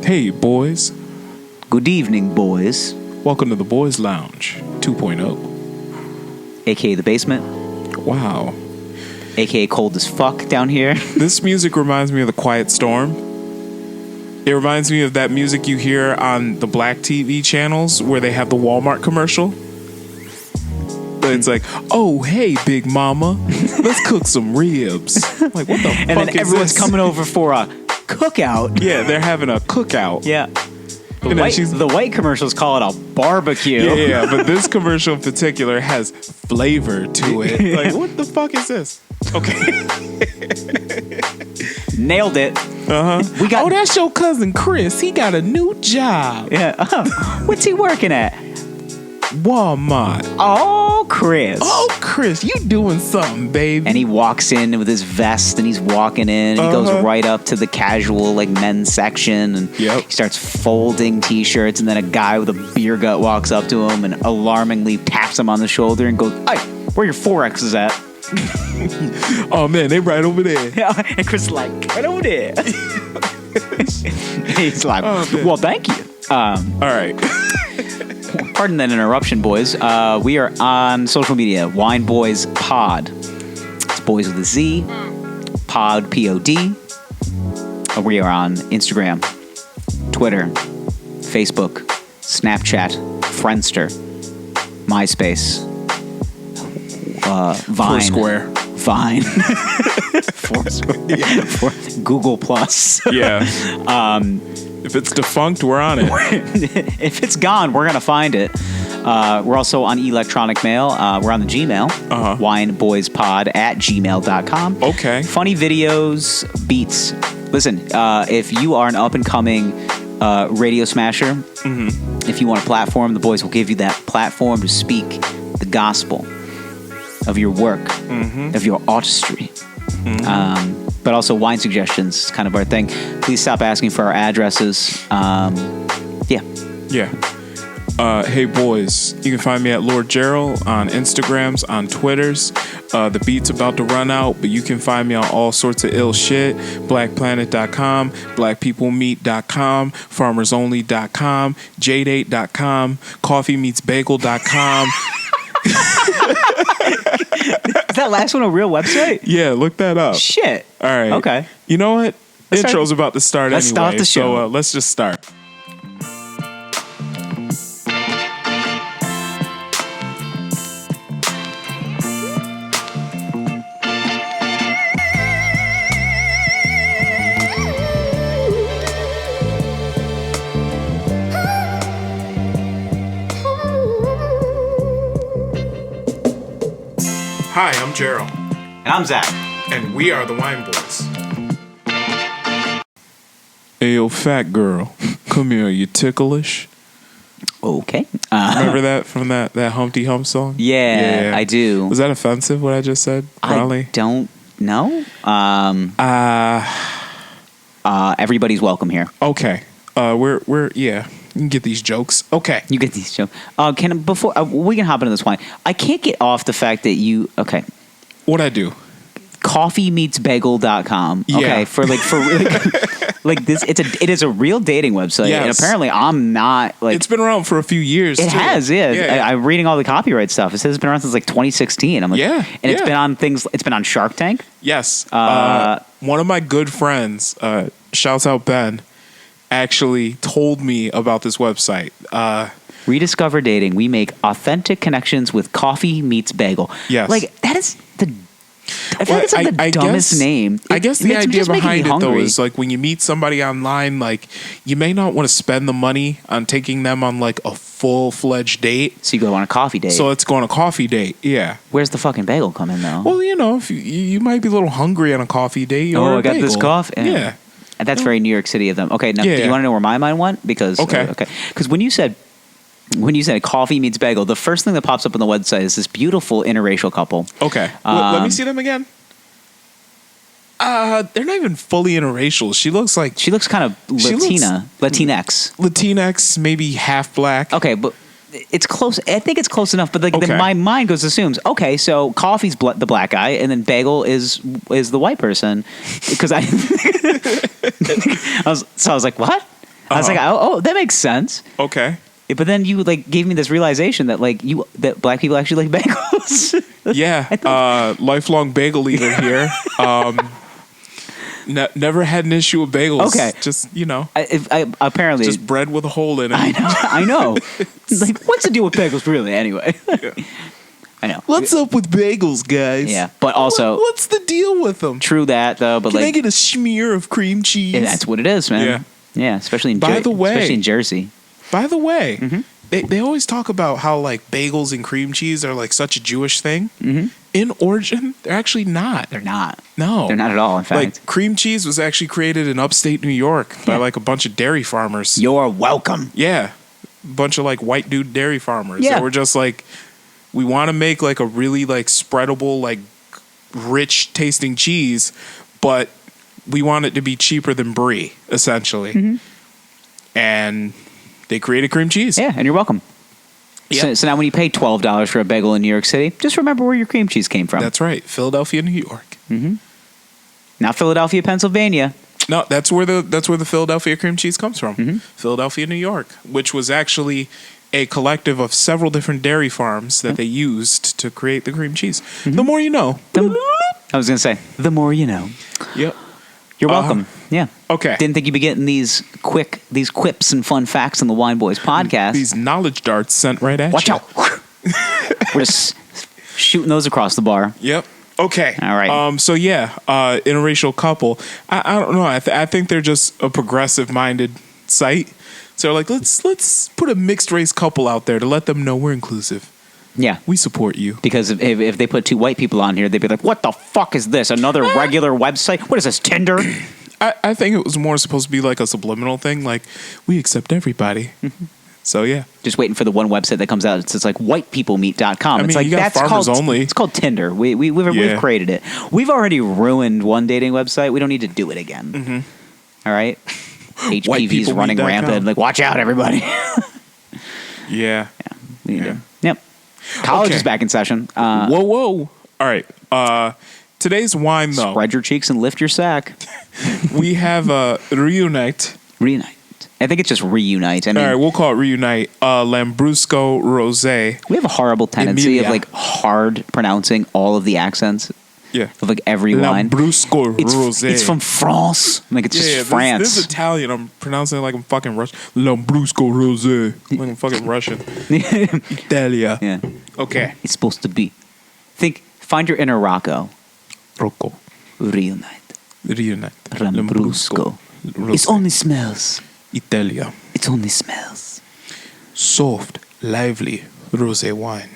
Hey, boys. Good evening, boys. Welcome to the Boys Lounge 2.0. AKA the basement. Wow. AKA cold as fuck down here. This music reminds me of The Quiet Storm. It reminds me of that music you hear on the black TV channels where they have the Walmart commercial. It's like, oh, hey, Big Mama, let's cook some ribs. Like, what the fuck is this? And then everyone's coming over for a cookout. Yeah, they're having a cookout. Yeah. The The white commercials call it a barbecue. Yeah, but this commercial in particular has flavor to it. Like, what the fuck is this? Okay. Nailed it. We got. Oh, that's your cousin Chris. He got a new job. Yeah. What's he working at? Walmart. Oh, Chris. Oh, Chris, you doing something, baby. And he walks in with his vest and he's walking in and he goes right up to the casual, like, men's section and he starts folding t-shirts, and then a guy with a beer gut walks up to him and alarmingly taps him on the shoulder and goes, "Hey, where your 4X's at?" Oh, man, they right over there. Yeah, and Chris is like, right over there. He's like, well, thank you. All right. Pardon that interruption, boys. We are on social media, Wine Boys Pod. It's boys with a Z, Pod, P-O-D. We are on Instagram, Twitter, Facebook, Snapchat, Friendster, MySpace, Vine. Foursquare. Vine. Foursquare. Google Plus. Yeah. If it's defunct, we're on it. If it's gone, we're going to find it. We're also on electronic mail. We're on the Gmail, wineboyspod@gmail.com. Okay. Funny videos, beats. Listen, if you are an up-and-coming radio smasher, if you want a platform, the boys will give you that platform to speak the gospel of your work, of your artistry. But also wine suggestions is kind of our thing. Please stop asking for our addresses. Yeah. Hey, boys, you can find me at Lord Gerald on Instagrams, on Twitters. The beat's about to run out, but you can find me on all sorts of ill shit. BlackPlanet.com, BlackPeopleMeet.com, FarmersOnly.com, Jadate.com, CoffeeMeetsBagel.com. Is that last one a real website? Yeah, look that up. Shit. All right. Okay. You know what? Intro's about to start Let's anyway. start the show. So let's just start. Hi, I'm Gerald. And I'm Zach. And we are the Wine Boys. Hey, yo, fat girl. Come here, you ticklish. Okay. Remember that from that Humpty Hump song? Yeah, I do. Was that offensive, what I just said? Probably. I don't know. Everybody's welcome here. Okay. We're yeah. You can get these jokes. Okay. You get these jokes. Before we can hop into this wine. I can't get off the fact that you What'd I do? CoffeeMeetsBagel.com. Yeah. Okay, for like this, it is a real dating website, and apparently I'm not like. It's been around for a few years. It too. has, yeah. I'm reading all the copyright stuff. It says it's been around since like 2016. I'm like, yeah, and it's been on things. It's been on Shark Tank. Yes. One of my good friends, shouts out Ben, actually told me about this website. Rediscover dating. We make authentic connections with Coffee Meets Bagel. Yes. Like that is the. I feel like it's like the dumbest name. I guess the idea behind it, though, hungry. is like when you meet somebody online, like you may not want to spend the money on taking them on like a full-fledged date. So you go on a coffee date. So let's go on a coffee date. Yeah. Where's the fucking bagel come in, though? Well, if you might be a little hungry on a coffee date. I got this coffee. Yeah. And that's very New York City of them. Okay, now do you want to know where my mind went? Because because when you said Coffee Meets Bagel, the first thing that pops up on the website is this beautiful interracial couple. Okay. Let me see them again. They're not even fully interracial. She looks kind of Latinx, maybe half black. Okay, but it's close. I think it's close enough. But then my mind assumes, okay, so Coffee's the black guy, and then Bagel is the white person. Because I was like, what? I was like, oh, that makes sense. Okay. But then you like gave me this realization that like that black people actually like bagels. Yeah. Lifelong bagel eater here. Never had an issue with bagels. Okay. Just, I apparently just bread with a hole in it. I know. Like, what's the deal with bagels, really? Anyway. Yeah. I know. What's up with bagels, guys? Yeah, but also, what's the deal with them? True that though. But Can I like, get a smear of cream cheese? yeah, that's what it is, man. Yeah. Yeah, especially in especially in Jersey. By the way, Mm-hmm. they always talk about how like bagels and cream cheese are like such a Jewish thing. Mm-hmm. In origin, they're actually not. They're not. No, They're not at all. In fact, like cream cheese was actually created in upstate New York by like a bunch of dairy farmers. you're welcome. Yeah, a bunch of like white dude dairy farmers. Yeah. They were just like, we want to make like a really like spreadable, like rich tasting cheese, but we want it to be cheaper than brie, essentially. Mm-hmm. And they created cream cheese. Yeah, and you're welcome. Yep. So now when you pay $12 for a bagel in New York City, just remember where your cream cheese came from. That's right, Philadelphia, New York. Not Philadelphia, Pennsylvania. No, that's where the Philadelphia cream cheese comes from. Mm-hmm. Philadelphia, New York, which was actually a collective of several different dairy farms that they used to create the cream cheese. The more you know. I was going to say, the more you know. Yep. You're welcome. Yeah. Okay. Didn't think you'd be getting these quips and fun facts on the Wine Boys podcast. These knowledge darts sent right at Watch you. out. We're just shooting those across the bar. Yep. Okay. All right. So yeah, interracial couple. I don't know. I think they're just a progressive minded site. So like, let's put a mixed race couple out there to let them know we're inclusive. Yeah. We support you. Because if they put two white people on here, they'd be like, what the fuck is this? Another regular website? What is this, Tinder? I think it was more supposed to be like a subliminal thing. Like, we accept everybody. So yeah. Just waiting for the one website that comes out. It's like whitepeoplemeet.com. I It's mean, like you got farmers called only. It's called Tinder. We've Yeah. created it. We've already ruined one dating website. We don't need to do it again. All right? HPV's running Whitepeoplemeet.com. rampant. Like, watch out, everybody. Yeah. We need to. Yep. College is back in session. Whoa. All right. Today's wine, though. Spread your cheeks and lift your sack. We have Reunite. Reunite. I think it's just reunite. I mean, All right, we'll call it Reunite. Lambrusco Rosé. we have a horrible tendency Emilia. of like hard pronouncing all of the accents Yeah. of like every wine. Lambrusco Rosé. It's from France. Like it's just France. This is Italian. I'm pronouncing it like I'm fucking Russian. Lambrusco Rosé. Like I'm fucking Russian. Italia. Yeah. Okay. It's supposed to be. Find your inner Rocco. Rocco. Reunite. Reunite. Lambrusco. Rosé. It only smells. Italia. It only smells. Soft, lively rosé wine.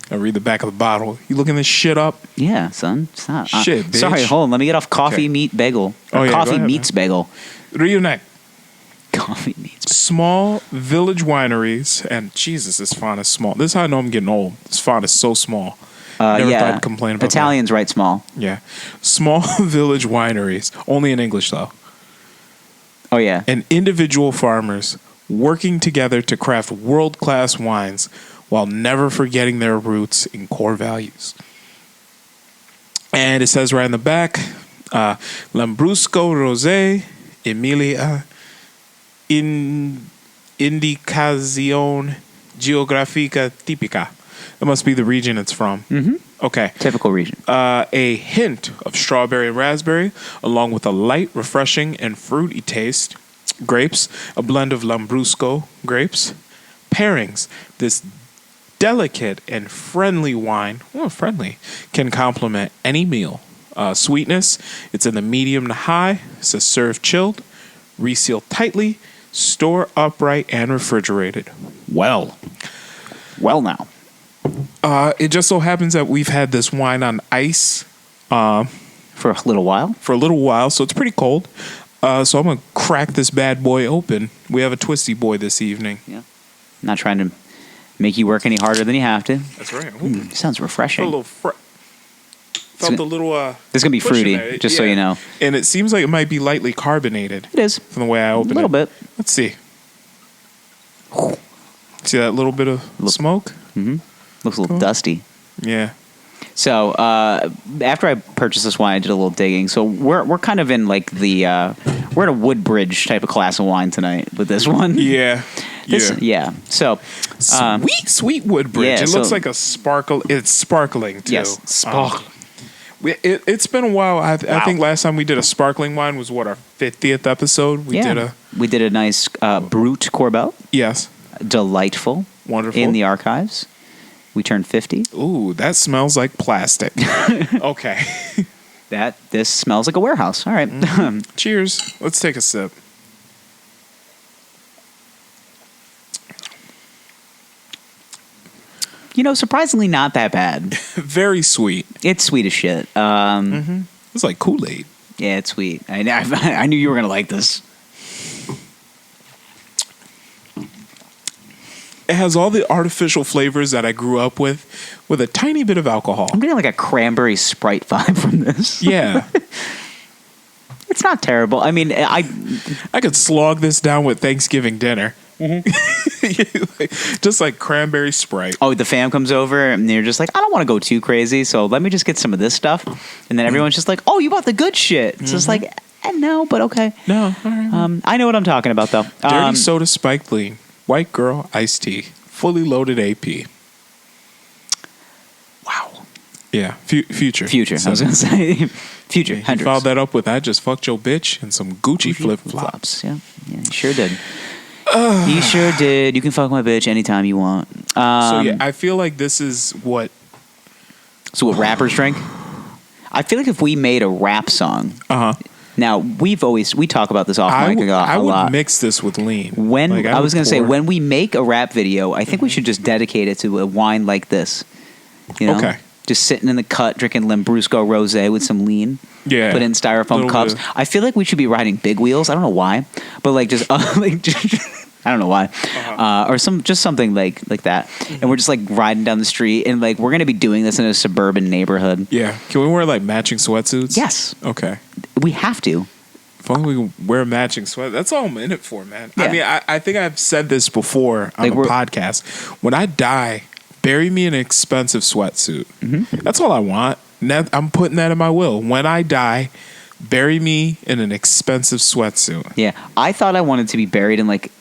I read the back of the bottle. You looking this shit up? Yeah, son. Stop. Shit, bitch. Sorry, hold on. Let me get off coffee Okay. meat bagel. Oh, Or yeah, coffee go ahead, meets bagel. Reunite. Coffee meets bagel. Small village wineries, and Jesus, this font is small. This is how I know I'm getting old. This font is so small. Never thought Yeah. I'd complain about Italians write small. that. Yeah. Small village wineries, only in English though, Oh, yeah. and individual farmers working together to craft world-class wines while never forgetting their roots and core values. And it says right in the back, Lambrusco Rosé, Emilia, Indicazione Geografica Tipica. That must be the region it's from. Mm-hmm. Okay. Typical region. A hint of strawberry and raspberry, along with a light, refreshing, and fruity taste. Grapes, a blend of Lambrusco grapes. Pairings, this delicate and friendly wine, friendly, can complement any meal. Sweetness, it's in the medium to high. It says serve chilled, reseal tightly, store upright, and refrigerated. Well now. It just so happens that we've had this wine on ice For a little while. so it's pretty cold. So I'm going to crack this bad boy open. We have a twisty boy this evening. Yeah. Not trying to make you work any harder than you have to. That's right. Sounds refreshing. Felt a little This is gonna be push in fruity, there. just so you know. And it seems like it might be lightly carbonated It is. from the way I A opened it. little bit. Let's see. See that little bit of smoke? Looks a little dusty. Yeah. So after I purchased this wine, I did a little digging. So we're kind of in like the we're in a Woodbridge type of class of wine tonight with this one. Yeah. Yeah. So sweet Woodbridge. Yeah, It looks so- like a sparkle. It's sparkling too. Yes, sparkling. It's been a while. I think last time we did a sparkling wine was our 50th episode. We did a nice Brut Corbel. yes. Delightful. Wonderful. In the archives. We turned 50. Ooh, that smells like plastic. Okay. This smells like a warehouse. All right. Cheers. Let's take a sip. Surprisingly not that bad. Very sweet. It's sweet as shit. It's like Kool-Aid. Yeah, it's sweet. I knew you were going to like this. It has all the artificial flavors that I grew up with a tiny bit of alcohol. I'm getting like a cranberry Sprite vibe from this. Yeah. It's not terrible. I mean, I could slog this down with Thanksgiving dinner. Just like cranberry Sprite. Oh, the fam comes over and they're just like, I don't want to go too crazy, so let me just get some of this stuff. And then everyone's just like, oh, you bought the good shit. It's just like, no, but okay. No, all right. I know what I'm talking about, though. Dirty soda spiked lean. White girl iced tea. Fully loaded AP. Wow. Yeah, future. Future, I was going to say. Future, He Hendrix. followed that up with I just fucked your bitch and some Gucci flip-flops. Yeah, he sure did. He sure did. You can fuck my bitch anytime you want. So yeah, I feel like this is what... So what rappers drink? I feel like if we made a rap song... Uh-huh. Now, we talk about this off mic a lot. I would mix this with lean. I was going to say, when we make a rap video, I think we should just dedicate it to a wine like this. Okay. Just sitting in the cut, drinking Lambrusco Rosé with some lean. Yeah. Put it in styrofoam cups. I feel like we should be riding big wheels. I don't know why. But I don't know why. Or something like that. And we're just like riding down the street and like we're going to be doing this in a suburban neighborhood. Yeah. Can we wear like matching sweatsuits? Yes. Okay. We have to. If only we can wear matching sweat. That's all I'm in it for, man. Yeah. I mean, I think I've said this before on the podcast. When I die, bury me in an expensive sweatsuit. Mm-hmm. That's all I want. I'm putting that in my will. When I die, bury me in an expensive sweatsuit. Yeah. I thought I wanted to be buried in like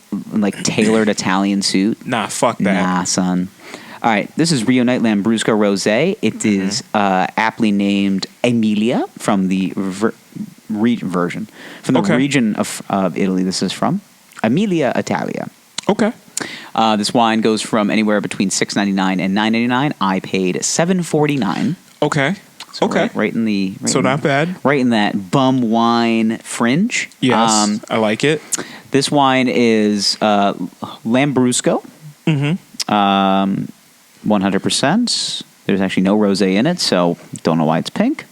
tailored Italian suit. Nah, fuck that. Nah, son. All right, this is Rio Night Lambrusco Rosé. It is aptly named Emilia from the region of Italy. This is from Emilia, Italia. Okay. This wine goes from anywhere between $6.99 and $9.99. I paid $7.49. Okay. So okay. Right in the. Not bad. Right in that bum wine fringe. Yes, I like it. This wine is Lambrusco. 100%. There's actually no rosé in it, so don't know why it's pink.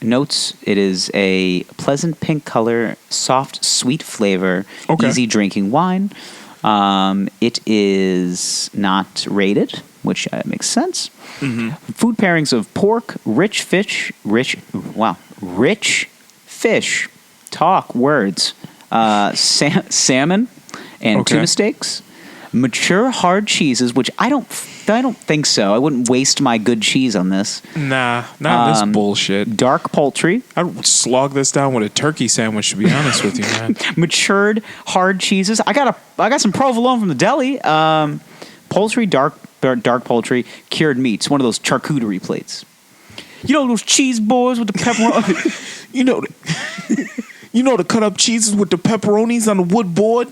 Notes: it is a pleasant pink color, soft, sweet flavor, easy drinking wine. It is not rated, which makes sense. Food pairings of pork, rich fish. Talk words. Salmon and tuna steaks. Mature hard cheeses, which I don't think so. I wouldn't waste my good cheese on this. Nah, not this bullshit. Dark poultry. I'd slog this down with a turkey sandwich, to be honest with you, man. Matured hard cheeses. I got some provolone from the deli. Poultry, dark poultry, cured meats. One of those charcuterie plates. You know those cheese boys with the pepperoni. You know the cut up cheeses with the pepperonis on the wood board.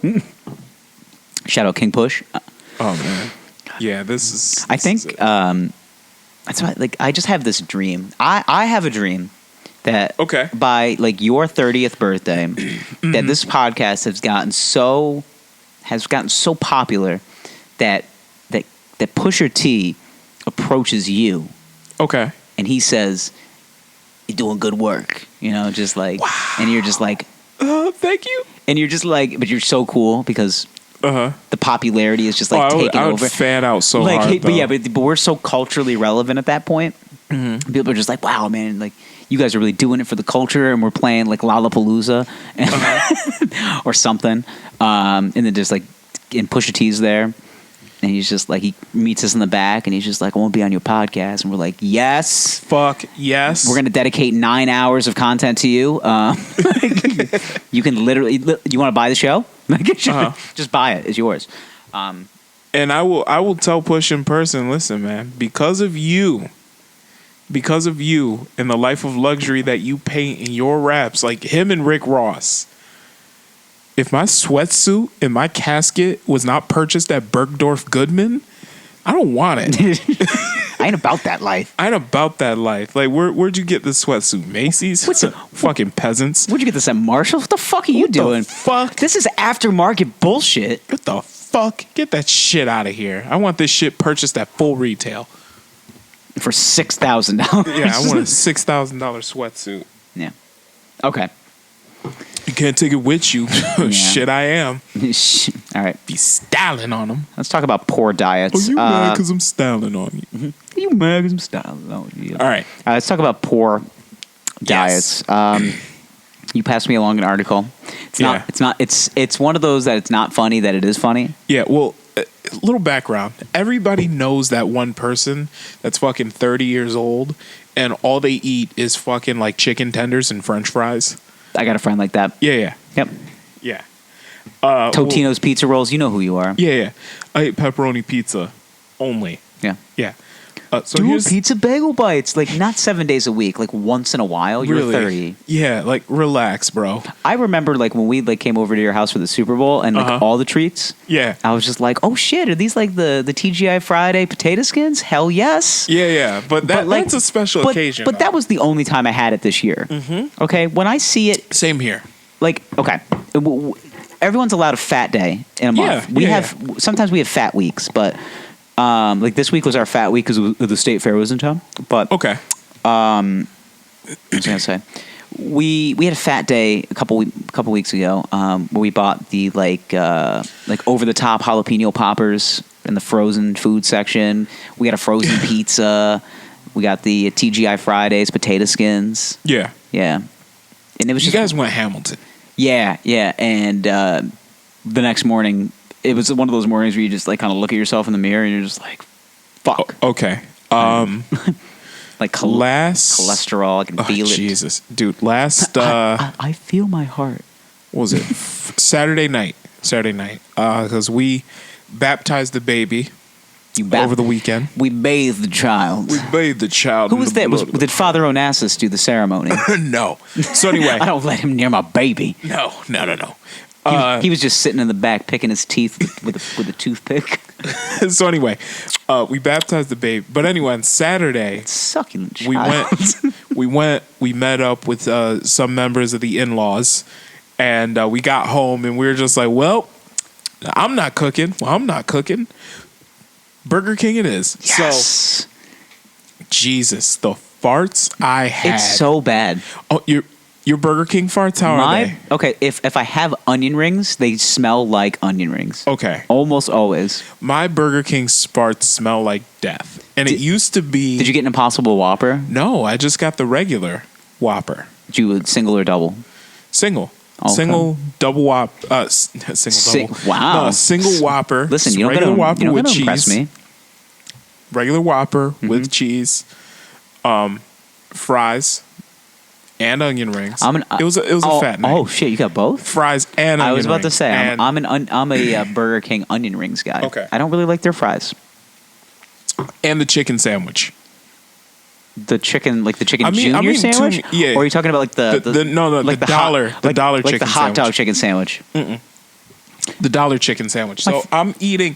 Shout out King Push. Oh man, yeah. This is. I think that's why. Like, I just have this dream. I have a dream that by like your 30th birthday, that this podcast has gotten so popular that Pusha T approaches you. Okay. And he says, "You're doing good work." Just like, wow. And you're just like, thank you. And you're just like, but you're so cool because. The popularity is just like taking I would over. Fan out so hard. But we're so culturally relevant at that point. Mm-hmm. People are just like, wow, man, like you guys are really doing it for the culture, and we're playing like Lollapalooza or something. And then just like, and Pusha T's there. And he's just like, he meets us in the back, and he's just like, I want to be on your podcast. And we're like, yes. Fuck yes. We're going to dedicate 9 hours of content to you. You can literally, you want to buy the show? Just buy it. It's yours. And I will tell Push in person, listen, man, because of you and the life of luxury that you paint in your raps, like him and Rick Ross, if my sweatsuit and my casket was not purchased at Bergdorf Goodman, I don't want it. I ain't about that life. Like, where'd you get this sweatsuit? Macy's? Fucking peasants. Where'd you get this at Marshall's? What the fuck are you doing? Fuck. This is aftermarket bullshit. What the fuck? Get that shit out of here. I want this shit purchased at full retail. For $6,000. Yeah, I want a $6,000 sweatsuit. Yeah. Okay. You can't take it with you. Shit, I am. All right. Be styling on them. Let's talk about poor diets. Oh, you mad because I'm styling on you? Mm-hmm. You mad because I'm styling on you? All right. Let's talk about poor diets. You passed me along an article. It's one of those that it's not funny that it is funny. Yeah, well, a little background. Everybody knows that one person that's fucking 30 years old and all they eat is fucking like chicken tenders and french fries. I got a friend like that. Yeah. Yep. Yeah. Totino's pizza rolls. You know who you are. Yeah. I ate pepperoni pizza only. Yeah. Yeah. Dude, pizza bagel bites. Like, not 7 days a week. Like, once in a while. You're really? 30. Yeah, like, relax, bro. I remember, like, when we like came over to your house for the Super Bowl and, like, all the treats. Yeah. I was just like, oh, shit. Are these, like, the TGI Friday potato skins? Hell yes. Yeah. But that's a special occasion. But that was the only time I had it this year. Mm-hmm. Okay? When I see it. Same here. Like, okay. Everyone's allowed a fat day in a month. Sometimes we have fat weeks, but... like this week was our fat week because the state fair was in town. But okay, what was I gonna say? We had a fat day a couple weeks ago where we bought the like over the top jalapeno poppers in the frozen food section. We got a frozen pizza. We got the TGI Fridays potato skins. Yeah, and it was you guys went Hamilton. Yeah, and the next morning. It was one of those mornings where you just like kind of look at yourself in the mirror and you're just like, "Fuck." Okay. Like cholesterol, I can feel it. Jesus, dude. Last I feel my heart. What was it? Saturday night. Because we baptized the baby over the weekend. We bathed the child. Who was that? Did Father Onassis do the ceremony? No. So anyway, I don't let him near my baby. No. He was just sitting in the back picking his teeth with a toothpick. So anyway, we baptized the baby. But anyway, on Saturday, succulent child. we met up with some members of the in-laws, and we got home, and we were just like, well, I'm not cooking. Burger King it is. Yes. So, Jesus, the farts I had. It's so bad. Oh, your Burger King farts, how are they? Okay, if I have onion rings, they smell like onion rings. Okay. Almost always. My Burger King farts smell like death. And it used to be... Did you get an Impossible Whopper? No, I just got the regular Whopper. Did you single or double? Single. Okay. Single, double Whopper. Single, double. Wow. No, single Whopper. Listen, you don't got to impress me. Regular Whopper with cheese, fries, and onion rings. It was a fat night. Oh shit, you got both? Fries and onion rings. I was about to say I'm a Burger King onion rings guy. Okay. I don't really like their fries. And the chicken sandwich. The chicken junior sandwich? Yeah. Or are you talking about like the dollar chicken sandwich? Like the hot dog chicken sandwich. Mm-mm. The dollar chicken sandwich. So I'm eating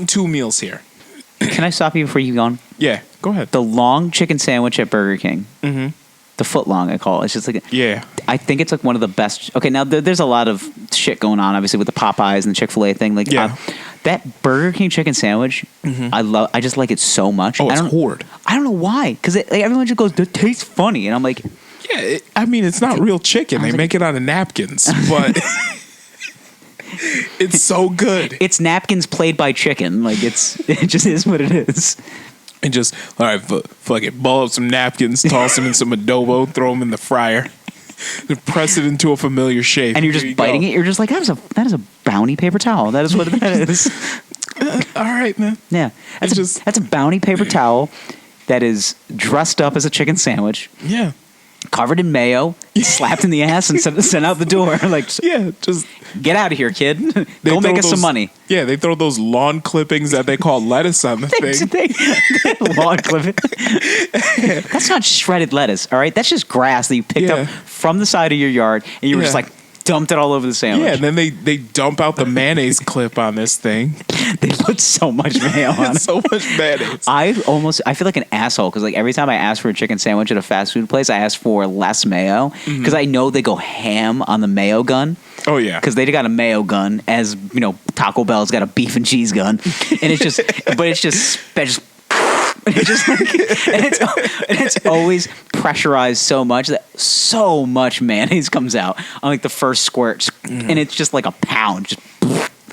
2 meals here. Can I stop you before you go on? Yeah, go ahead. The long chicken sandwich at Burger King. Mm-hmm. The foot long, I call it. It's just like I think it's like one of the best. Okay, now there's a lot of shit going on, obviously, with the Popeyes and the Chick-fil-A thing. Like that Burger King chicken sandwich, I just like it so much. Oh, it's hoard. I don't know why, because everyone just goes, "It tastes funny," and I'm like, yeah. It's not real chicken. They make it out of napkins, but it's so good. It's napkins played by chicken. Like it just is what it is. And just, all right, fuck it. Ball up some napkins, toss them in some adobo, throw them in the fryer, press it into a familiar shape. And you're just biting it. You're just like, that is a bounty paper towel. That is what that is. All right, man. Yeah, that's a Bounty paper towel that is dressed up as a chicken sandwich. Yeah. Covered in mayo, slapped in the ass, and sent out the door. Like, Yeah, just get out of here, kid. they Go make throw us some money. Yeah, they throw those lawn clippings that they call lettuce on the thing. Lawn clipping. That's not shredded lettuce, all right? That's just grass that you picked up from the side of your yard, and you were just like dumped it all over the sandwich. Yeah, and then they dump out the mayonnaise clip on this thing. They put so much mayo on it. So much mayonnaise. I feel like an asshole because like every time I ask for a chicken sandwich at a fast food place, I ask for less mayo because I know they go ham on the mayo gun. Oh yeah, because they got a mayo gun, as you know, Taco Bell's got a beef and cheese gun, and it's just, but it's just. It's just like, and it's always pressurized so much that so much mayonnaise comes out on like the first squirt, and it's just like a pound. Just,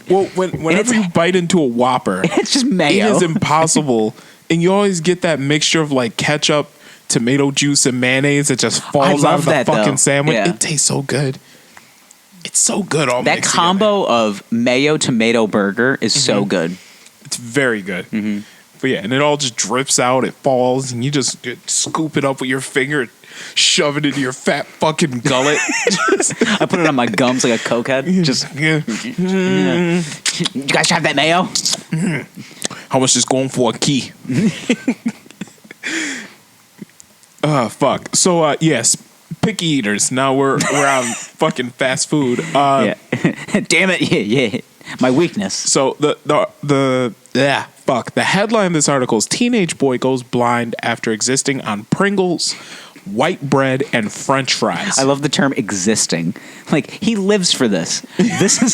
well, whenever you bite into a Whopper, it's just mayo. It is impossible, and you always get that mixture of like ketchup, tomato juice, and mayonnaise that just falls out of the fucking sandwich. Yeah. It tastes so good. It's so good. All that combo of mayo tomato burger is so good. It's very good. But yeah, and it all just drips out. It falls, and you just scoop it up with your finger, shove it into your fat fucking gullet. I put it on my gums like a cokehead. Just, you guys have that mayo? How much is going for a key? Fuck. So yes, picky eaters. Now we're on fucking fast food. Yeah. Damn it! Yeah. My weakness. So the headline of this article is Teenage Boy Goes Blind After Existing on Pringles, White Bread, and French Fries. I love the term existing. Like, he lives for this. This is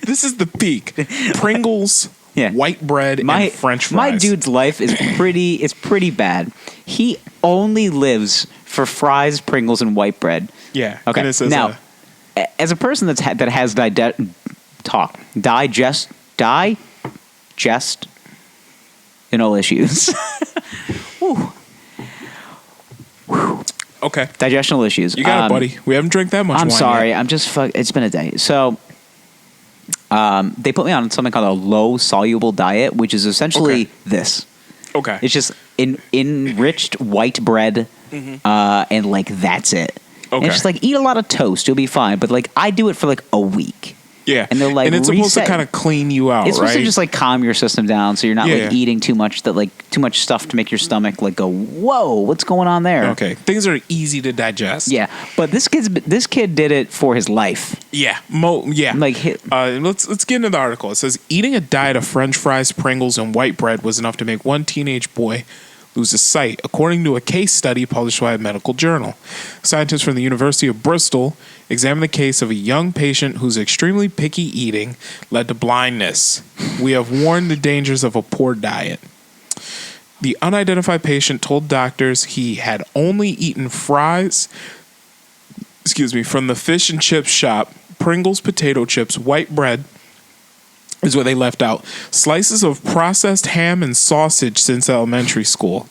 this is the peak. Pringles, white bread, and French fries. My dude's life is pretty bad. He only lives for fries, Pringles, and white bread. Yeah. Okay. Now, as a person that has digestional issues. Whew. Okay. Digestional issues. You got it, buddy. We haven't drank that much wine. I'm sorry. Yet. I'm just it's been a day. So they put me on something called a low soluble diet, which is essentially this. Okay. It's just enriched white bread and like that's it. Okay. And it's just like eat a lot of toast, you'll be fine. But like I do it for like a week. Yeah, and they're like, and it's supposed to kind of clean you out, it's right? It's supposed to just like calm your system down, so you're not like eating too much stuff to make your stomach like go, whoa, what's going on there? Okay, things are easy to digest. Yeah, but this kid did it for his life. Yeah, Like, let's get into the article. It says eating a diet of French fries, Pringles, and white bread was enough to make one teenage boy lose his sight, according to a case study published by a medical journal. Scientists from the University of Bristol examined the case of a young patient whose extremely picky eating led to blindness. We have warned the dangers of a poor diet. The unidentified patient told doctors he had only eaten fries, from the fish and chip shop, Pringles potato chips, white bread, is what they left out. Slices of processed ham and sausage since elementary school.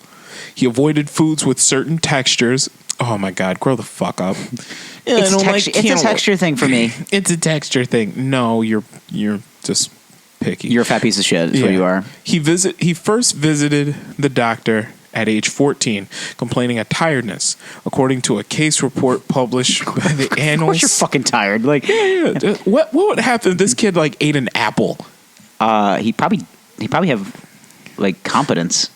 He avoided foods with certain textures. Oh my God, grow the fuck up. It's a texture thing for me. It's a texture thing. No, you're just picky. You're a fat piece of shit is what you are. He first visited the doctor at age 14, complaining of tiredness, according to a case report published by the Annals. Of course you're fucking tired. Like, What would happen if this kid like ate an apple? He probably have like competence.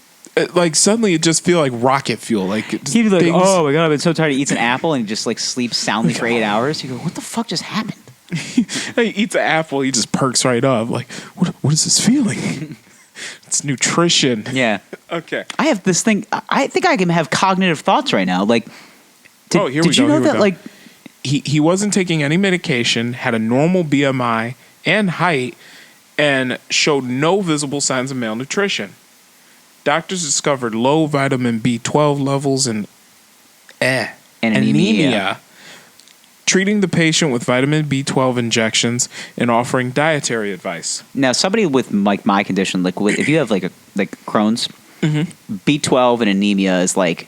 Like suddenly it just feel like rocket fuel. Like he'd be like, "Oh my God, I've been so tired." He eats an apple and he just like sleeps soundly for 8 hours. You go, "What the fuck just happened?" He eats an apple, he just perks right up. Like, what is this feeling? It's nutrition. Yeah. Okay. I have this thing. I think I can have cognitive thoughts right now. Like, did you know that? Like, he wasn't taking any medication, had a normal BMI and height, and showed no visible signs of malnutrition. Doctors discovered low vitamin B12 levels and anemia. Treating the patient with vitamin B12 injections and offering dietary advice. Now, somebody with like my condition, like if you have like Crohn's, B12 and anemia is like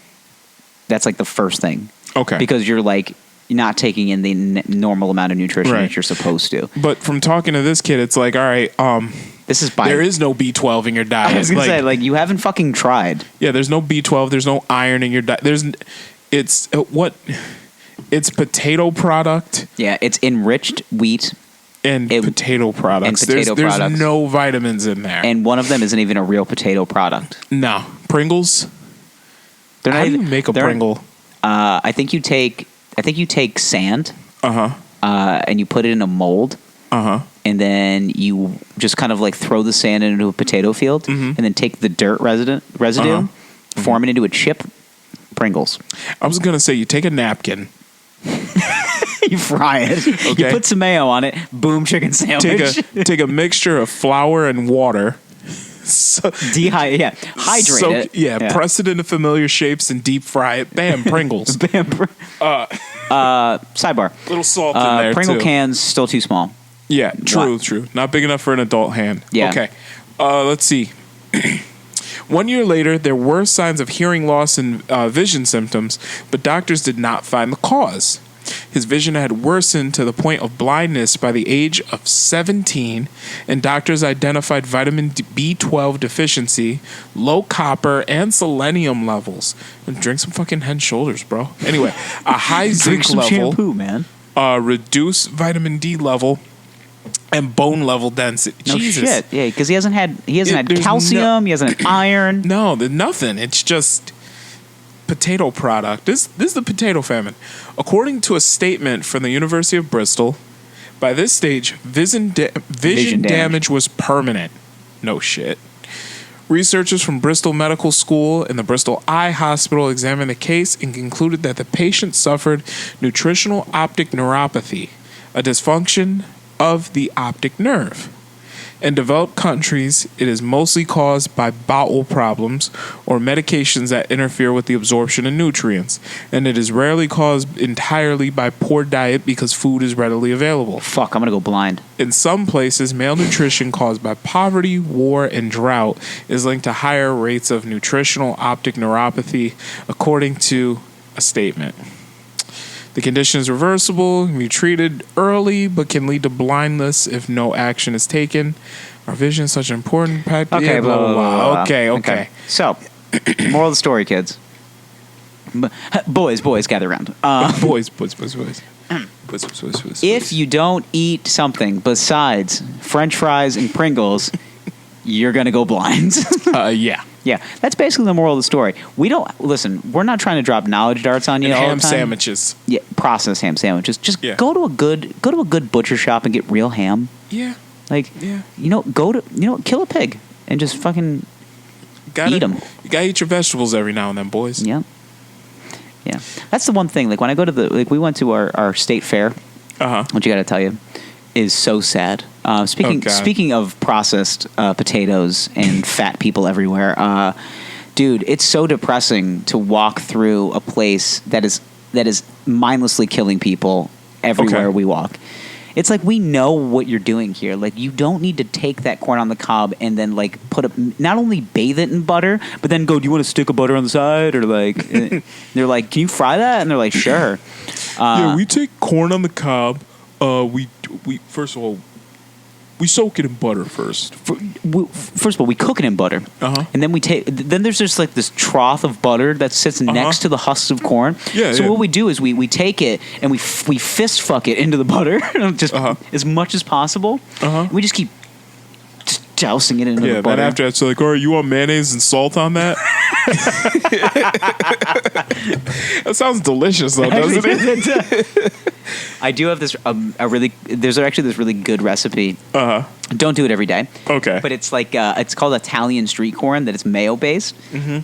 that's like the first thing. Okay, because you're not taking in the normal amount of nutrition that you're supposed to. But from talking to this kid, it's like, all right, This is there is no B12 in your diet. I was gonna say, like, you haven't fucking tried. Yeah, there's no B12. There's no iron in your diet. It's potato product. Yeah, it's enriched wheat and potato products. There's no vitamins in there. And one of them isn't even a real potato product. No. Pringles? How do you make a Pringle? I think you take sand. Uh-huh. And you put it in a mold. Uh-huh. And then you just kind of like throw the sand into a potato field, and then take the dirt residue, form it into a chip. Pringles. I was gonna say you take a napkin, you fry it, okay. You put some mayo on it, boom, chicken sandwich. Take a mixture of flour and water. Hydrate it. Yeah, press it into familiar shapes and deep fry it. Bam, Pringles. Sidebar. Little salt in there Pringle too. cans still too small. Yeah, true. Not big enough for an adult hand. Yeah. Okay. Let's see. 1 year later, there were signs of hearing loss and vision symptoms, but doctors did not find the cause. His vision had worsened to the point of blindness by the age of 17, and doctors identified vitamin B12 deficiency, low copper, and selenium levels. And drink some fucking Head and Shoulders, bro. Anyway, a high zinc level, shampoo, man. Reduced vitamin D level, and bone level density. No Jesus. shit. Yeah, because he hasn't had calcium. He hasn't had iron. No, there's nothing. It's just potato product. This is the potato famine. According to a statement from the University of Bristol, by this stage, vision damage was permanent. No shit. Researchers from Bristol Medical School and the Bristol Eye Hospital examined the case and concluded that the patient suffered nutritional optic neuropathy, a dysfunction of the optic nerve. In developed countries, it is mostly caused by bowel problems or medications that interfere with the absorption of nutrients, and it is rarely caused entirely by poor diet because food is readily available. Fuck, I'm gonna go blind. In some places, malnutrition caused by poverty, war, and drought is linked to higher rates of nutritional optic neuropathy, according to a statement. The condition is reversible, can be treated early, but can lead to blindness if no action is taken. Our vision is such an important part. Okay, blah, blah, blah, blah. Okay. So, moral of the story, kids. Boys, gather around. Boys. If you don't eat something besides French fries and Pringles, you're going to go blind. Yeah. Yeah, that's basically the moral of the story. We're not trying to drop knowledge darts on you and all ham the time. sandwiches. Yeah, processed ham sandwiches. Just go to a good butcher shop and get real ham. Yeah. Kill a pig and just fucking eat them. You gotta eat your vegetables every now and then, boys. Yeah. Yeah. That's the one thing. Like when I go to we went to our state fair. What you got to tell you is so sad. Speaking of processed potatoes and fat people everywhere, dude, it's so depressing to walk through a place that is mindlessly killing people everywhere we walk. It's like, we know what you're doing here. Like, you don't need to take that corn on the cob and then like not only bathe it in butter, but then go, do you want a stick of butter on the side? Or like, they're like, can you fry that? And they're like, sure. Yeah, we take corn on the cob. We first of all, we soak it in butter first. First of all, we cook it in butter, and then Then there's just like this trough of butter that sits next to the husks of corn. Yeah. So what we do is we take it and we fist fuck it into the butter, just as much as possible. We just keep dousing it into the butter. Then after that's like, all right, you want mayonnaise and salt on that? That sounds delicious, though, doesn't it? I do have this there's actually this really good recipe. Don't do it every day. Okay. But it's like it's called Italian street corn. That it's mayo based.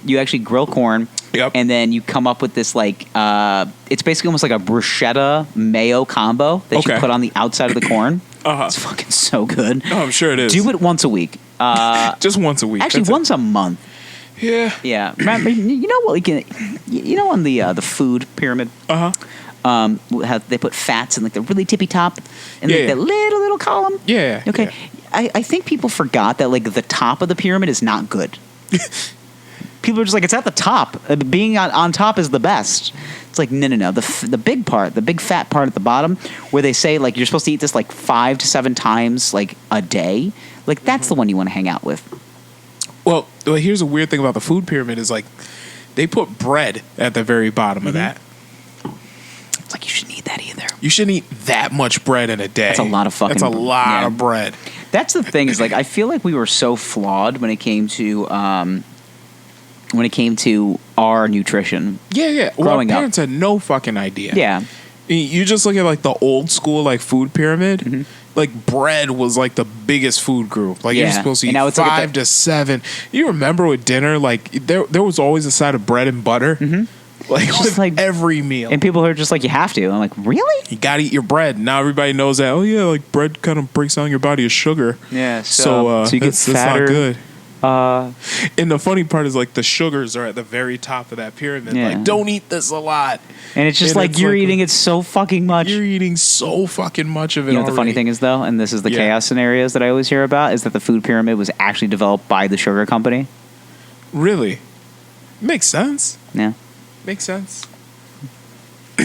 You actually grill corn. Yep. And then you come up with this like it's basically almost like a bruschetta mayo combo that you put on the outside of the corn. It's fucking so good. Oh, I'm sure it is. Do it once a week. Just once a week. Actually, once a month. Yeah. Yeah. Remember, you know what? On the food pyramid. How they put fats in like the really tippy top and like that little column. Yeah. Okay. Yeah. I think people forgot that like the top of the pyramid is not good. People are just like, it's at the top. Being on top is the best. It's like, no. The big part, the big fat part at the bottom, where they say, like, you're supposed to eat this, like, 5 to 7 times, like, a day. Like, that's the one you want to hang out with. Well, here's a weird thing about the food pyramid is, like, they put bread at the very bottom of that. It's like, you shouldn't eat that either. You shouldn't eat that much bread in a day. That's a lot of fucking... That's a lot of bread. That's the thing is, like, I feel like we were so flawed when it came to our nutrition. Yeah. Well, our parents had no fucking idea. Yeah. You just look at, like, the old school, like, food pyramid. Like, bread was, like, the biggest food group. Like, you're supposed to eat 5 to 7. You remember with dinner, like, there was always a side of bread and butter. Like, just like every meal. And people are just like, you have to. I'm like, really? You gotta eat your bread. Now everybody knows that, oh yeah, like bread kind of breaks down your body as sugar. Yeah, so you get fatter. That's not good. And the funny part is, like, the sugars are at the very top of that pyramid. Yeah. Like, don't eat this a lot. And it's just like, you're eating it so fucking much. You're eating so fucking much of it. You know what the funny thing is, though? And this is the chaos scenarios that I always hear about, is that the food pyramid was actually developed by the sugar company. Really? Makes sense. Yeah. Makes sense.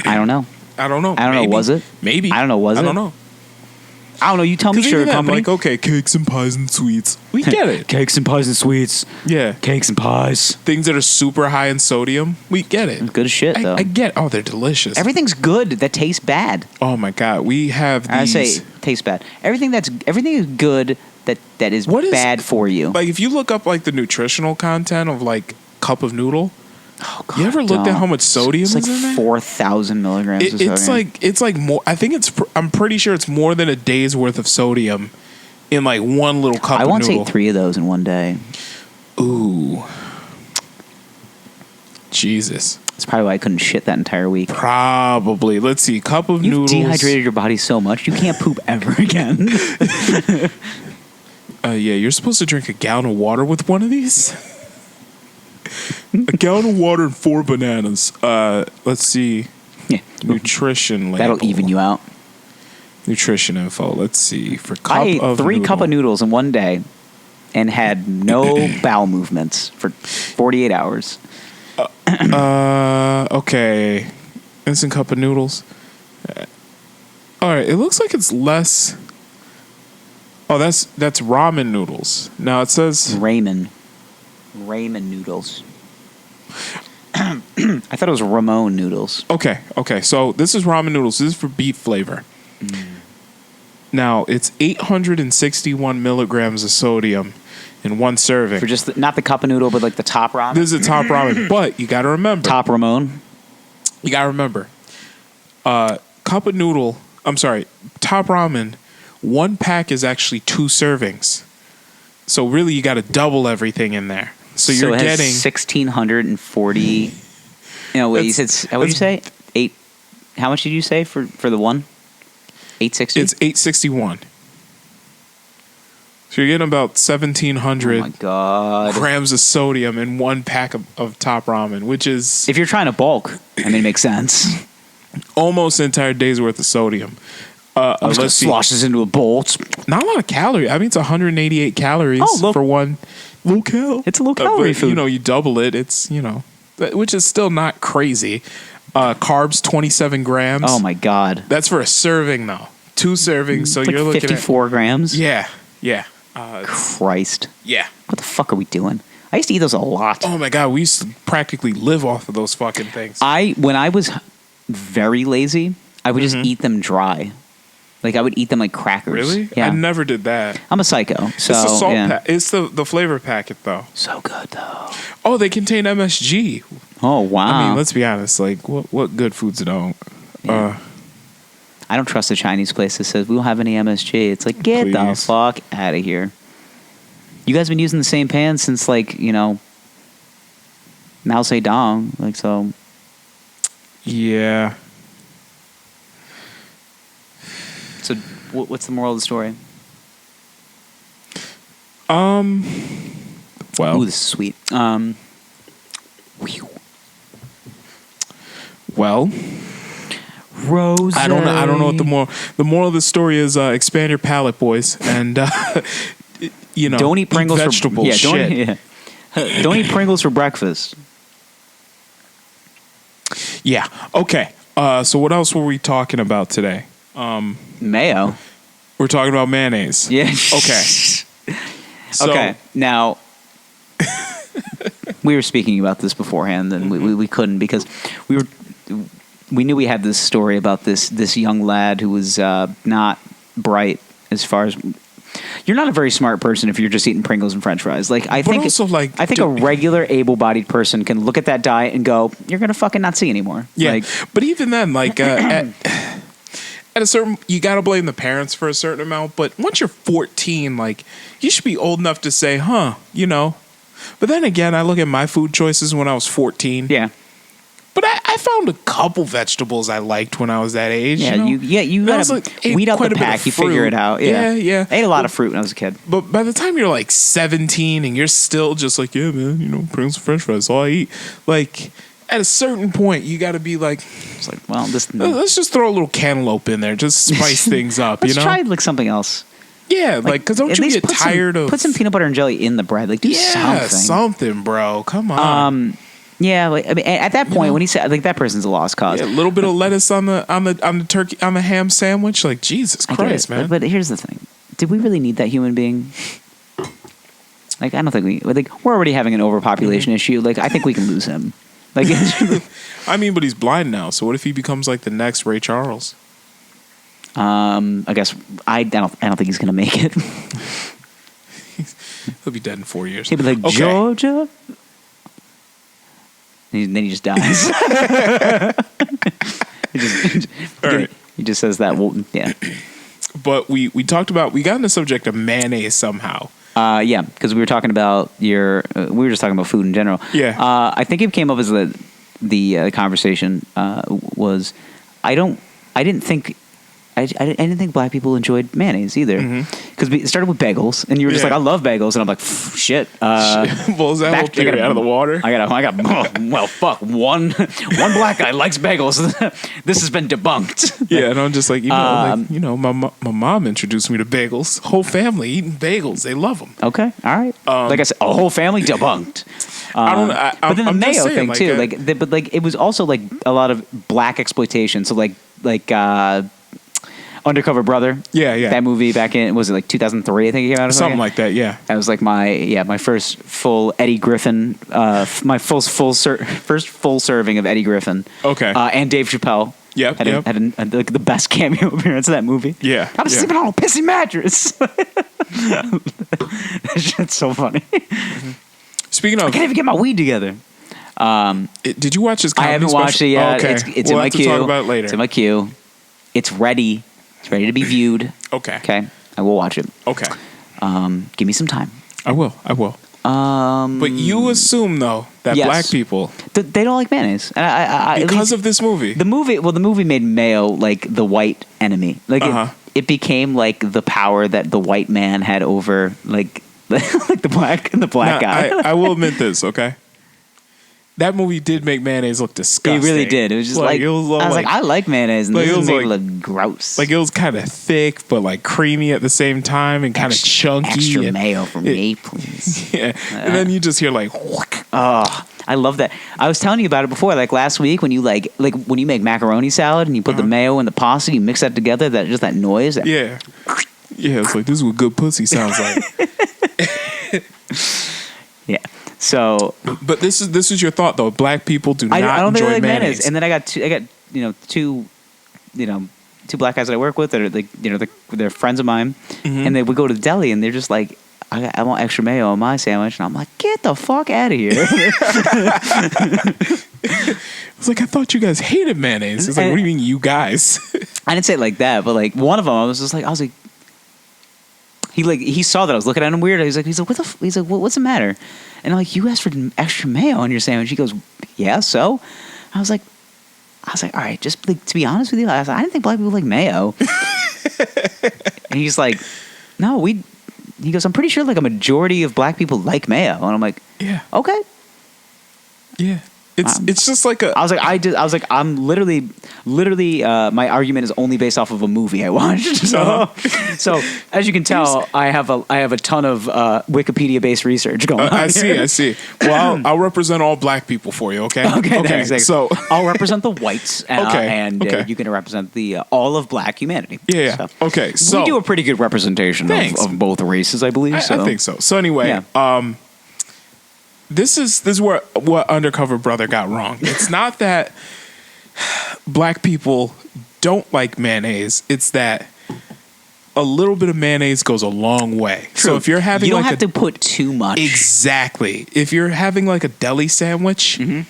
I don't know. Maybe. Was it? Maybe. I don't know. Was it? I don't know. I don't know. You tell me, sugar company. Like, okay, cakes and pies and sweets. We get it. Cakes and pies and sweets. Yeah. Cakes and pies. Things that are super high in sodium. We get it. Good as shit, though. I get. Oh, they're delicious. Everything's good that tastes bad. Oh my god, we have these. I say tastes bad. Everything is good that is bad for you. Like, if you look up, like, the nutritional content of, like, cup of noodle. Oh, God, you ever looked at how much sodium is in there? It's like 4,000 milligrams of sodium. It's like more. I think I'm pretty sure it's more than a day's worth of sodium in, like, one little cup of noodle. I once ate 3 of those in one day. Ooh. Jesus. That's probably why I couldn't shit that entire week. Probably. Let's see. Cup of noodles. You've dehydrated your body so much, you can't poop ever again. Yeah, you're supposed to drink a gallon of water with one of these? A gallon of water and 4 bananas. Let's see. Yeah. Nutrition label. That'll even you out. Nutrition info. Let's see. For cup I ate of 3 noodle. cup of noodles in one day and had no bowel movements for 48 hours. Okay. Instant cup of noodles. All right. It looks like it's less. Oh, that's ramen noodles. Now it says Ramen noodles. I thought it was Ramon noodles. Okay. So this is ramen noodles. This is for beef flavor. Now it's 861 milligrams of sodium in one serving. For just not the cup of noodle, but like the top ramen. This is the top ramen, but you got to remember. Top Ramon. You got to remember. Cup of noodle. I'm sorry. Top ramen. 1 pack is actually 2 servings. So really, you got to double everything in there. So you're getting 1,640. No, wait. You said what did you say? 8. How much did you say for the one? 860. It's 861. So you're getting about 1,700 oh my God. grams of sodium in 1 pack of top ramen, which is, if you're trying to bulk, I mean, it makes sense. Almost an entire day's worth of sodium. I'm just gonna slosh this into a bowl. Not a lot of calories. I mean, it's 188 calories for one low cal. It's a low calorie food. You know, you double it. It's, which is still not crazy. Carbs 27 grams. Oh my God. That's for a serving though. 2 servings. So it's you're like looking 54 grams. Yeah. Christ. Yeah. What the fuck are we doing? I used to eat those a lot. Oh my God, we used to practically live off of those fucking things. When I was very lazy, I would just eat them dry. Like, I would eat them like crackers. Really? Yeah. I never did that. I'm a psycho. So, it's the salt it's the flavor packet, though. So good, though. Oh, they contain MSG. Oh, wow. I mean, let's be honest. Like, what good foods don't? Yeah. I don't trust a Chinese place that says, we don't have any MSG. It's like, get the fuck out of here. You guys been using the same pan since, like, Mao Zedong. Like, so. Yeah. So, what's the moral of the story? Well. Ooh, this is sweet. Well. Rose. I don't know what the moral of the story is. Expand your palate, boys, and don't eat Pringles eat vegetables. Don't eat Pringles for breakfast. Yeah. Okay. So what else were we talking about today? Mayo. We're talking about mayonnaise. Yeah. Okay. So, Okay. Now, we were speaking about this beforehand, and we couldn't because we knew we had this story about this young lad who was not bright as far as. You're not a very smart person if you're just eating Pringles and French fries. Like I think a regular able-bodied person can look at that diet and go, "You're gonna fucking not see anymore." Yeah, like, but even then, like at a certain, you gotta blame the parents for a certain amount. But once you're 14, like you should be old enough to say, "Huh," you know. But then again, I look at my food choices when I was 14. Yeah. But I found a couple vegetables I liked when I was that age. Yeah, you gotta weed out the pack. You figure it out. Yeah. I ate a lot of fruit when I was a kid. But by the time you're like 17 and you're still just like, yeah, man, Pringles and French fries, that's all I eat. Like at a certain point, you got to be like, it's like, well, let's just throw a little cantaloupe in there, just spice things up. Let's try like something else. Yeah, like because don't you get tired of put some peanut butter and jelly in the bread? Like do something, bro. Come on. Yeah, like, I mean, at that point, when he said like that person's a lost cause. Yeah, a little bit of lettuce on the turkey on the ham sandwich, like Jesus Christ, man. But here's the thing: did we really need that human being? Like, I don't think we're already having an overpopulation issue. Like, I think we can lose him. Like, I mean, but he's blind now. So what if he becomes like the next Ray Charles? I guess I don't think he's gonna make it. He'll be dead in 4 years. He'll be like Georgia. And then he just dies. He just says that. Well, yeah. But we got on the subject of mayonnaise somehow. Yeah, because we were talking about we were just talking about food in general. Yeah. I think it came up as the conversation was I didn't think black people enjoyed mayonnaise either, because it started with bagels, and you were just like, I love bagels, and I'm like, shit. Well, is that whole theory out of the water? I got. Well, fuck. One black guy likes bagels. This has been debunked. Yeah, and I'm just like, my mom introduced me to bagels. Whole family eating bagels. They love them. Okay, all right. Like I said, a whole family debunked. But then the Mayo thing too, but it was also like a lot of black exploitation. So like. Undercover Brother. Yeah. That movie back in, was it like 2003, I think it came out or something like that, yeah. That was like my first full Eddie Griffin, my first full serving of Eddie Griffin. Okay. And Dave Chappelle. Yep. Had like the best cameo appearance of that movie. Yeah. I was sleeping on a pissy mattress. That shit's so funny. Mm-hmm. Speaking of, I can't even get my weed together. Did you watch his comedy I haven't special? watched it yet. Okay. It's we'll in my have queue. To talk about it later. It's in my queue. It's ready. It's ready to be viewed. Okay. I will watch it. Okay. Give me some time. I will. But you assume though that black people they don't like mayonnaise, because of this movie. The movie made Mayo like the white enemy. Like it became like the power that the white man had over like the black guy. I will admit this. Okay. That movie did make mayonnaise look disgusting. It really did. It was just I was like, I like mayonnaise, and this made it look gross. Like it was kind of thick, but like creamy at the same time, and kind of chunky. Extra mayo for me, please. Yeah, and then you just hear like, oh, I love that. I was telling you about it before, like last week when you like when you make macaroni salad and you put the mayo and the pasta, you mix that together. That noise. Yeah. It's like this is what good pussy sounds like. Yeah. So, but this is your thought though. Black people do not enjoy like mayonnaise. And then I got two black guys that I work with that are like they're friends of mine, and they would go to the deli and they're just like, I want extra mayo on my sandwich, and I'm like, get the fuck out of here. It's like, I thought you guys hated mayonnaise. It's like, what do you mean, you guys? I didn't say it like that, but like one of them, I was like. He saw that I was looking at him weird. He's like, what's the matter? And I'm like, you asked for extra mayo on your sandwich. He goes, yeah, so? I was like, all right, just like, to be honest with you, I didn't think black people like mayo. And he's like, no, he goes, I'm pretty sure like a majority of black people like mayo. And I'm like, yeah, okay. Yeah. It's just like a. I was like, I'm literally, my argument is only based off of a movie I watched. So as you can tell, I have a ton of Wikipedia-based research going on. I see. Well, I'll represent all black people for you. Okay. Okay. So I'll represent the whites. And okay. you can represent the all of black humanity. Yeah. So Okay. So we do a pretty good representation of both races, I believe. I think so. So anyway, This is what Undercover Brother got wrong. It's not that black people don't like mayonnaise. It's that a little bit of mayonnaise goes a long way. True. So if you're having, you don't have to put too much. Exactly. If you're having like a deli sandwich, you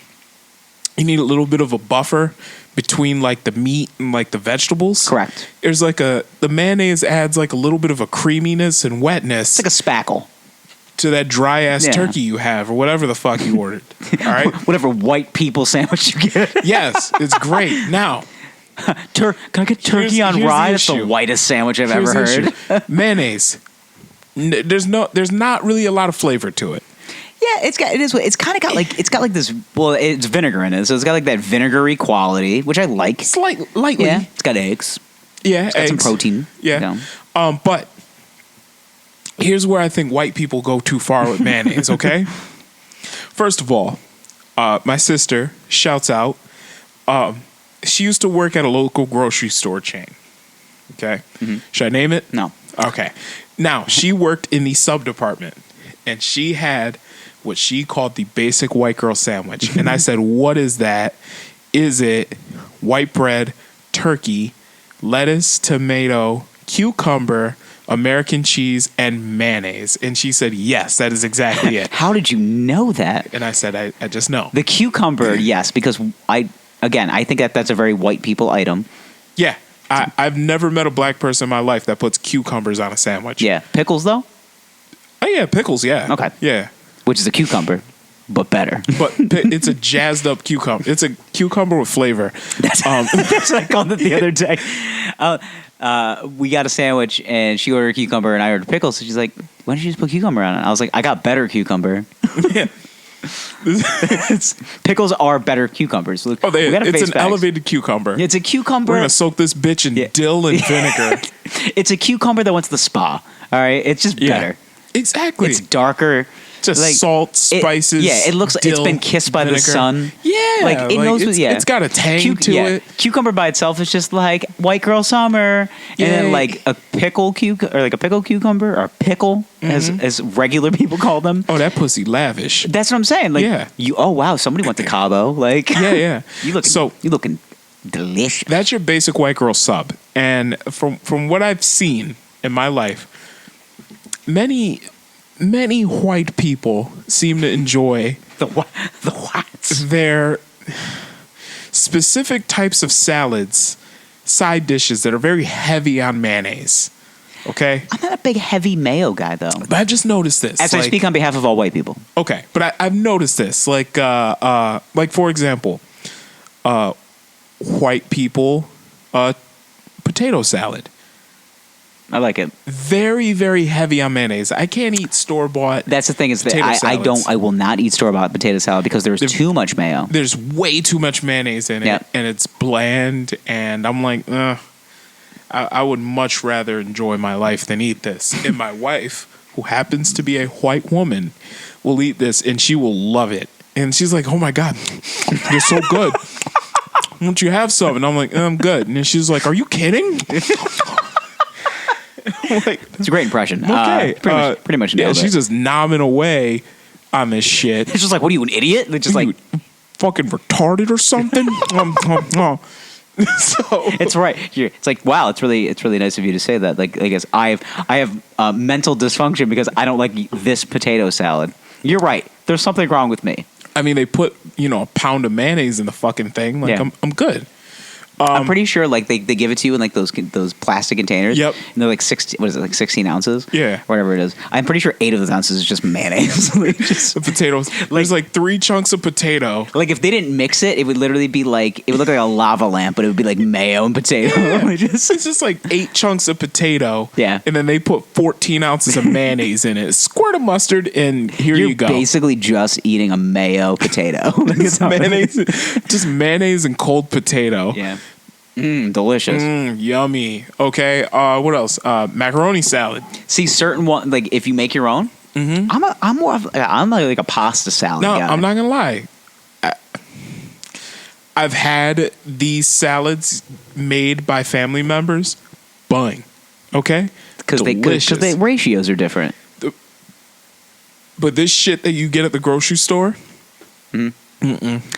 need a little bit of a buffer between like the meat and like the vegetables. Correct. There's like the mayonnaise adds like a little bit of a creaminess and wetness. It's like a spackle to that dry ass turkey you have, or whatever the fuck you ordered. All right, whatever white people sandwich you get. Yes, it's great. Now, can I get turkey on rye? That's the whitest sandwich I've ever heard. Mayonnaise. There's not really a lot of flavor to it. Yeah, it's kind of got like this. Well, it's vinegar in it, so it's got like that vinegary quality, which I like. Lightly. Yeah, it's got eggs. Yeah, it's got some protein. Yeah. But here's where I think white people go too far with mayonnaise, okay? First of all, my sister, shouts out, she used to work at a local grocery store chain, okay? Should I name it? No. Okay. Now, she worked in the sub department, and she had what she called the basic white girl sandwich. And I said, what is that? Is it white bread, turkey, lettuce, tomato, cucumber, American cheese, and mayonnaise? And she said, yes, that is exactly it. How did you know that? And I said, I just know. The cucumber, yes, because I think that's a very white people item. Yeah. I've never met a black person in my life that puts cucumbers on a sandwich. Yeah. Pickles, though? Oh, yeah, pickles, yeah. Okay. Yeah. Which is a cucumber, but better. But it's a jazzed up cucumber. It's a cucumber with flavor. That's what I called it the other day. We got a sandwich, and she ordered a cucumber, and I ordered pickles. So she's like, why don't you just put cucumber on it? I was like, I got better cucumber. Yeah. Pickles are better cucumbers. Look, it's an elevated cucumber. It's a cucumber. We're going to soak this bitch in dill and vinegar. It's a cucumber that wants the spa. All right? It's just better. Exactly. It's darker. Just like, salt, spices. It looks like it's been kissed by the sun. Yeah. Like, it knows it's got a tang to it. Cucumber by itself is just like white girl summer. Yeah. And then like a pickle cucumber, or like a pickle cucumber, or pickle, as regular people call them. Oh, that pussy lavish. That's what I'm saying. Like, oh wow, somebody went to Cabo. Like, yeah. you looking delicious. That's your basic white girl sub. And from what I've seen in my life, many white people seem to enjoy the whites. Their specific types of salads, side dishes that are very heavy on mayonnaise. Okay? I'm not a big heavy mayo guy, though. But I've just noticed this. As I speak on behalf of all white people. Okay, but I've noticed this. Like for example, white people, potato salad. I like it. Very, very heavy on mayonnaise. I can't eat store-bought. That's the thing is that I will not eat store-bought potato salad because there's too much mayo. There's way too much mayonnaise in it, and it's bland. And I'm like, I would much rather enjoy my life than eat this. And my wife, who happens to be a white woman, will eat this, and she will love it. And she's like, "Oh my god, you're so good. Won't you have some?" And I'm like, "I'm good." And she's like, "Are you kidding?" Like, it's a great impression. Okay, pretty much nailed it. She's just nomming away on this shit. It's just like, what are you, an idiot? It's just like, fucking retarded or something. So it's right. It's like, wow, it's really nice of you to say that. Like, I guess I have mental dysfunction because I don't like this potato salad. You're right. There's something wrong with me. I mean, they put a pound of mayonnaise in the fucking thing. Like, I'm good. I'm pretty sure like they give it to you in like those plastic containers. Yep. And they're like 16. What is it? Like 16 ounces. Yeah. Whatever it is. I'm pretty sure 8 of those ounces is just mayonnaise. Like, just, The potatoes. There's like 3 chunks of potato. like if they didn't mix it, it would literally be like it would look like a lava lamp, but it would be like mayo and potato. It's just like 8 chunks of potato. Yeah. And then they put 14 ounces of mayonnaise in it. Squirt of mustard, and here You're you go. basically just eating a mayo potato. Like, it's not- mayonnaise, just mayonnaise and cold potato. Yeah. Delicious. Yummy. Okay. What else? Macaroni salad. See, certain one like if you make your own, I'm more of I'm like a pasta salad No, guy. I'm not gonna lie. I've had these salads made by family members. Bang. Okay. because the ratios are different. But this shit that you get at the grocery store, I don't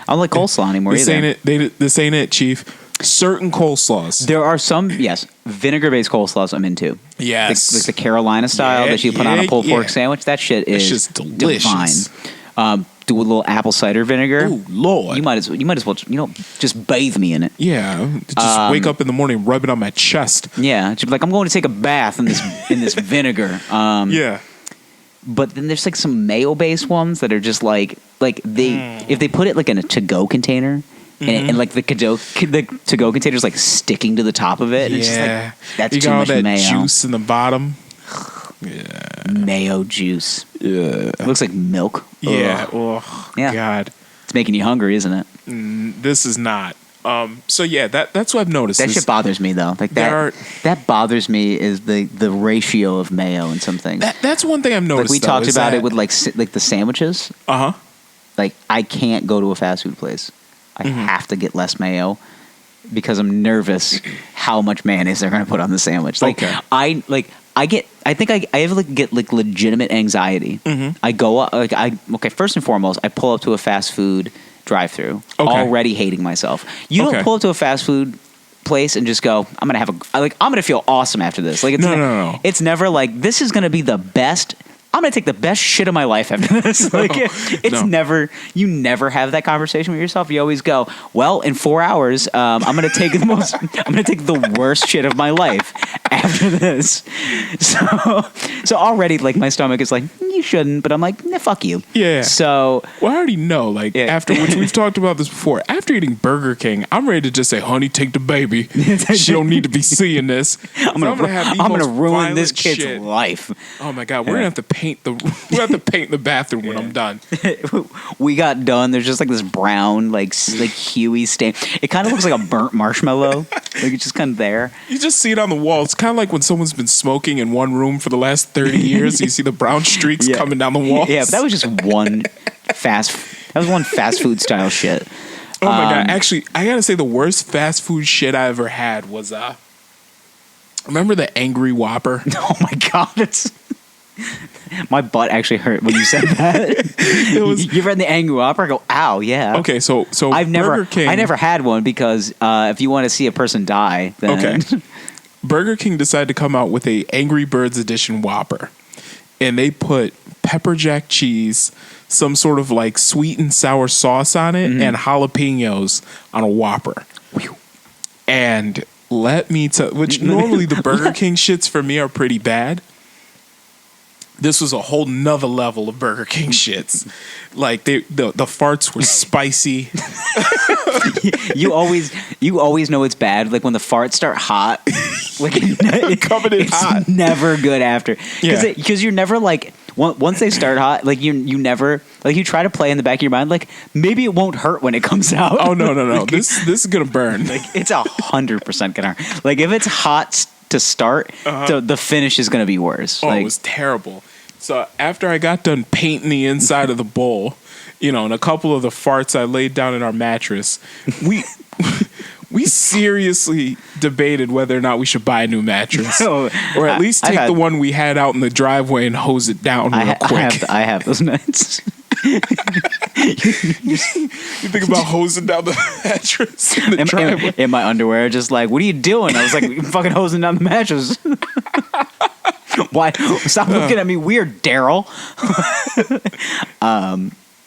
like coleslaw anymore this either. ain't it. This ain't it, Chief. Certain coleslaws. There are some, yes, vinegar-based coleslaws I'm into. Yes. Like the Carolina style Yeah, that you put on a pulled pork yeah. sandwich. That shit is shit's delicious. divine. Do a little apple cider vinegar. Oh Lord. You might as well just bathe me in it. Yeah. Just wake up in the morning, rub it on my chest. Yeah, just be like I'm going to take a bath in this vinegar. Yeah. But then there's like some mayo-based ones that are just like they if they put it like in a to-go container. And like the to-go container is like sticking to the top of it. And it's just like, that's you too got all much that mayo. juice in the bottom. Mayo juice. Yeah. It looks like milk. Yeah. Ugh. Oh, Yeah. God. It's making you hungry, isn't it? This is not. So yeah, that's what I've noticed. That is shit bothers me though. Like that bothers me is the ratio of mayo in some things. That's one thing I've noticed. Like we talked about it with like the sandwiches. Uh-huh. Like I can't go to a fast food place. I have to get less mayo because I'm nervous how much mayonnaise they're going to put on the sandwich. Like Okay. I get legitimate anxiety. I go up first and foremost, I pull up to a fast food drive-through already hating myself. You don't pull up to a fast food place and just go, I'm gonna feel awesome after this. Like it's no. It's never like this is gonna be the best. I'm gonna take the best shit of my life after this. Like it's never. You never have that conversation with yourself. You always go, well, in 4 hours, I'm gonna take I'm gonna take the worst shit of my life after this. So already, like my stomach is like, you shouldn't, but I'm like, nah, fuck you. Yeah. So well, I already know. Like after which we've talked about this before. After eating Burger King, I'm ready to just say, "Honey, take the baby. She don't need to be seeing this. I'm gonna ruin this kid's shit. life." Oh my God, we're gonna have to paint the bathroom when I'm done. We got done. There's just like this brown, like huey stain. It kind of looks like a burnt marshmallow. Like it's just kind of there. You just see it on the wall. It's kind of like when someone's been smoking in one room for the last 30 years. You see the brown streaks coming down the walls. Yeah, but that was just one fast food style shit. Oh my God. Actually, I gotta say the worst fast food shit I ever had was remember the Angry Whopper? Oh my God, my butt actually hurt when you said that. You read the Angry Whopper? I go, ow, yeah. Okay, so Burger King. I never had one because if you want to see a person die, then Burger King decided to come out with a Angry Birds edition Whopper, and they put pepper jack cheese, some sort of like sweet and sour sauce on it, and jalapenos on a Whopper. And let me tell, which normally the Burger King shits for me are pretty bad. This was a whole nother level of Burger King shits. Like the farts were spicy. You always know it's bad. Like when the farts start hot, like it's never good after. Because you're never like once they start hot, like you never like you try to play in the back of your mind like maybe it won't hurt when it comes out. Oh no. Like, this is gonna burn. Like it's 100% gonna hurt. Like if it's hot to start, the finish is gonna be worse. Oh, like, it was terrible. So after I got done painting the inside of the bowl, and a couple of the farts I laid down in our mattress, we seriously debated whether or not we should buy a new mattress, or at least take the one we had out in the driveway and hose it down real quick. I have those nights. You think about hosing down the mattress in the driveway in my underwear, just like, what are you doing? I was like, fucking hosing down the mattress. Why? Stop looking at me weird, Daryl.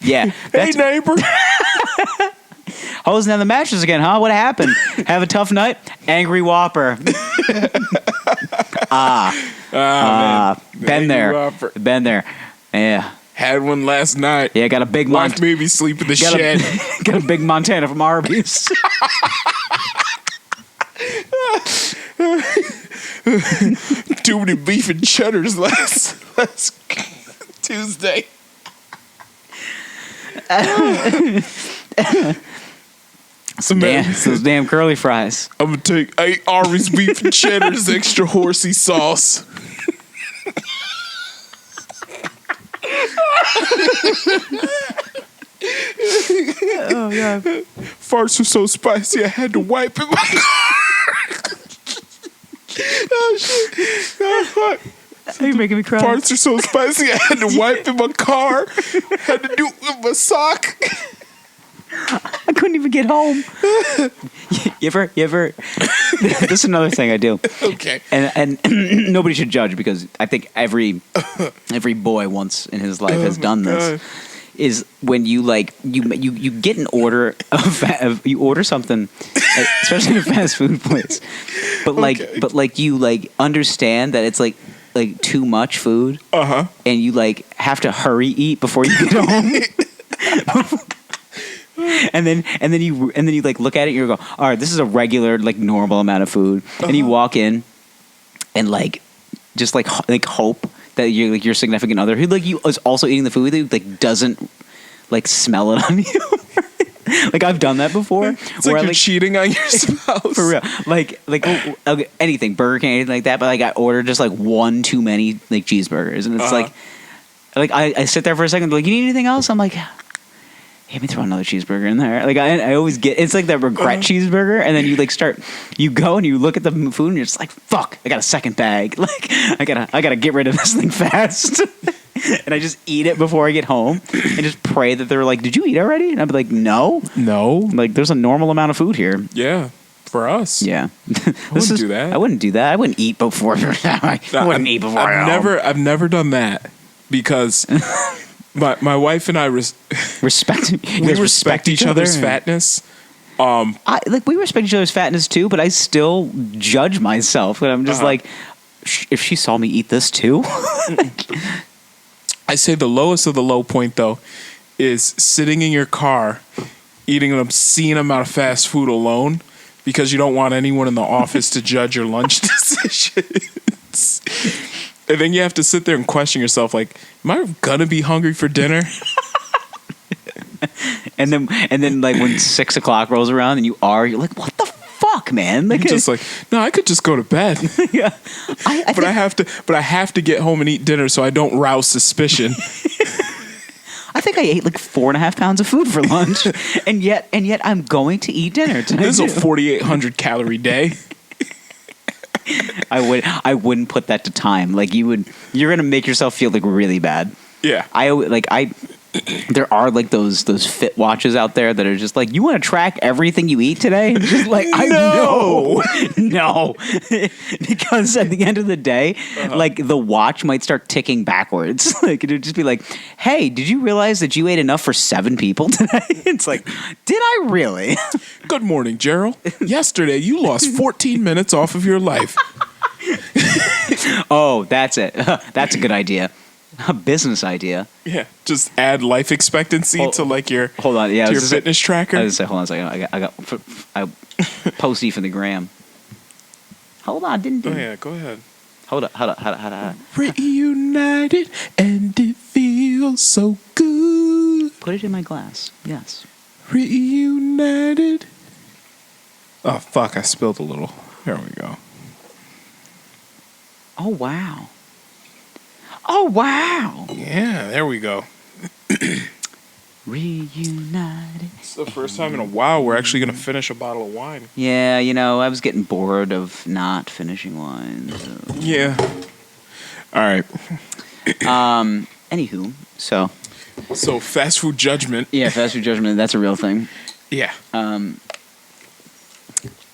Yeah. Hey, neighbor. hosing down the mattress again, huh? What happened? Have a tough night? Angry Whopper. Man. Been Angry there. Whopper. Been there. Yeah. Had one last night. Yeah, got a big Wife made me sleep in the shed. Got a big Montana from Arby's. Too many beef and cheddars last Tuesday. Those damn curly fries. I'm gonna take 8 Arby's beef and cheddars, extra horsey sauce. Oh god. Farts were so spicy I had to wipe it. Oh shit. Oh, fuck. You're making me cry. Farts are so spicy I had to wipe in my car. Had to do it with my sock. I couldn't even get home. You ever this is another thing I do. Okay. And nobody should judge because I think every boy once in his life has done this. Is when you you get an order of you order something, especially in a fast food place, but you understand that it's like too much food, and you have to hurry eat before you get home. And then you look at it and you go, all right, this is a regular normal amount of food, and you walk in and just hope that your significant other who you is also eating the food with you doesn't smell it on you. I've done that before. It's where you're cheating on your spouse. For real. Anything, Burger King, anything like that, but I ordered just one too many cheeseburgers, and it's I sit there for a second, you need anything else? I'm like, let me throw another cheeseburger in there. I always get, it's that regret cheeseburger, and then you go and you look at the food and you're just like, fuck, I got a second bag. I gotta get rid of this thing fast. And I just eat it before I get home and just pray that they're did you eat already? And I'd be like, no. There's a normal amount of food here. Yeah. For us. Yeah. I wouldn't do that. I wouldn't do that. I wouldn't eat before. I've never done that because my wife and I respect each other's fatness. We respect each other's fatness too, but I still judge myself, and I'm just if she saw me eat this too. I say the lowest of the low point though is sitting in your car eating an obscene amount of fast food alone because you don't want anyone in the office to judge your lunch decisions. And then you have to sit there and question yourself, am I gonna be hungry for dinner? and then when 6 o'clock rolls around and you're like, what the fuck, man? You're just no, I could just go to bed. Yeah, I have to get home and eat dinner so I don't rouse suspicion. I think I ate 4.5 pounds of food for lunch, and yet I'm going to eat dinner tonight. This is a 4,800 calorie day. I wouldn't put that to time. You're gonna make yourself feel really bad. Yeah. There are those fit watches out there that are just you want to track everything you eat today? Just no, because at the end of the day, the watch might start ticking backwards. It'd just be hey, did you realize that you ate enough for 7 people today? It's did I really? Good morning, Gerald. Yesterday you lost 14 minutes off of your life. Oh, that's it. That's a good idea. A business idea. Yeah, just add life expectancy to your hold on, yeah, to your fitness tracker. I was say, hold on a second. I posty for the gram. Hold on, didn't do. Oh yeah, go ahead. Hold on. Reunited and it feels so good. Put it in my glass. Yes. Reunited. Oh fuck! I spilled a little. There we go. Oh wow. Oh, wow. Yeah, there we go. Reunited. It's the first time in a while we're actually going to finish a bottle of wine. Yeah, I was getting bored of not finishing wine. So. Yeah. All right. Anywho, so. So, fast food judgment. Yeah, fast food judgment, that's a real thing. Yeah.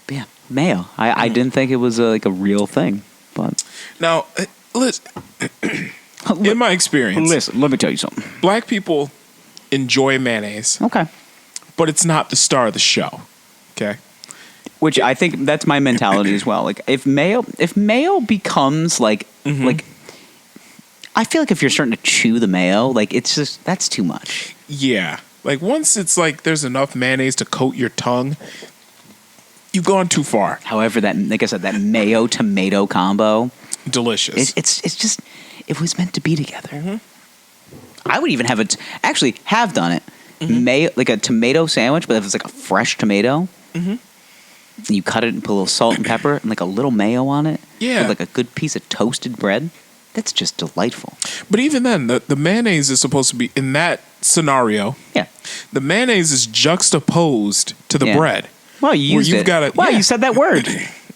Yeah, Mayo. I didn't think it was a real thing, but. Now, listen. In my experience, listen, let me tell you something. Black people enjoy mayonnaise. Okay. but it's not the star of the show. Okay. Which I think that's my mentality as well. Like if Mayo becomes like I feel like if you're starting to chew the mayo, like it's just that's too much. Yeah. Like once it's like there's enough mayonnaise to coat your tongue, you've gone too far. However, that like I said, that mayo tomato combo, delicious. It's just it was meant to be together. Mm-hmm. I would even have actually have done it. Mm-hmm. Mayo, like a tomato sandwich, but if it's like a fresh tomato, and you cut it and put a little salt and pepper and like a little mayo on it, with like a good piece of toasted bread. That's just delightful. But even then, the mayonnaise is supposed to be, in that scenario, the mayonnaise is juxtaposed to the bread. Well, you used it. Wow, you said that word.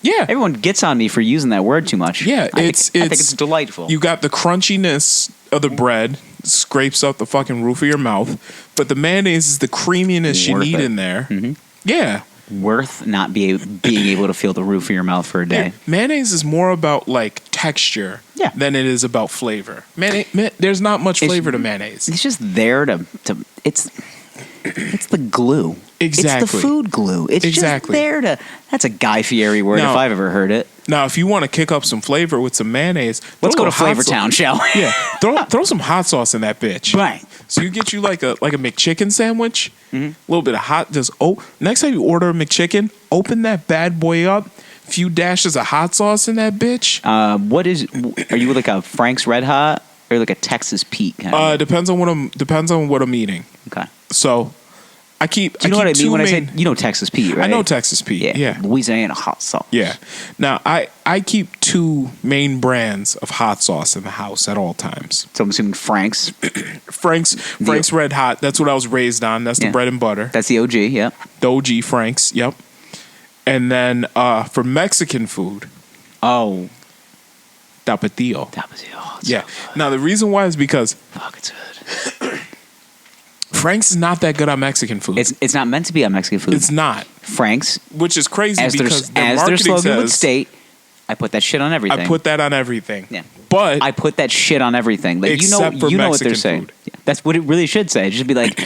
Yeah. Everyone gets on me for using that word too much. Yeah, I think it's delightful. You got the crunchiness of the bread, scrapes up the fucking roof of your mouth, but the mayonnaise is the creaminess you need in there. Mm-hmm. Yeah. Worth not being able to feel the roof of your mouth for a day. Yeah. Mayonnaise is more about like texture than it is about flavor. There's not much flavor to mayonnaise. It's just there to it's the glue. Exactly. It's the food glue. It's just there to. That's a Guy Fieri word if I've ever heard it. Now, if you want to kick up some flavor with some mayonnaise, let's go to Flavor Town, shall we? Yeah, throw some hot sauce in that bitch. Right. So you get you like a McChicken sandwich, a little bit of hot. Next time you order a McChicken, open that bad boy up. Few dashes of hot sauce in that bitch. Are you like a Frank's Red Hot or like a Texas Pete? Depends on what I'm eating. Okay. So I keep. Do you know what I mean when I say Texas Pete? Right? I know Texas Pete. Yeah. Louisiana hot sauce. Yeah. Now I keep two main brands of hot sauce in the house at all times. So I'm assuming Frank's. Frank's Red Hot. That's what I was raised on. That's the bread and butter. That's the OG. Yep. The OG Frank's. Yep. And then for Mexican food. Oh. Tapatio. Yeah. So now the reason why is because. Fuck, it's good. Frank's is not that good on Mexican food. It's not meant to be on Mexican food. It's not. Frank's, which is crazy because their slogan would state, I put that shit on everything. I put that on everything. Yeah. But I put that shit on everything. Like except for you know Mexican what they're saying. food. Yeah, that's what it really should say. It should be like,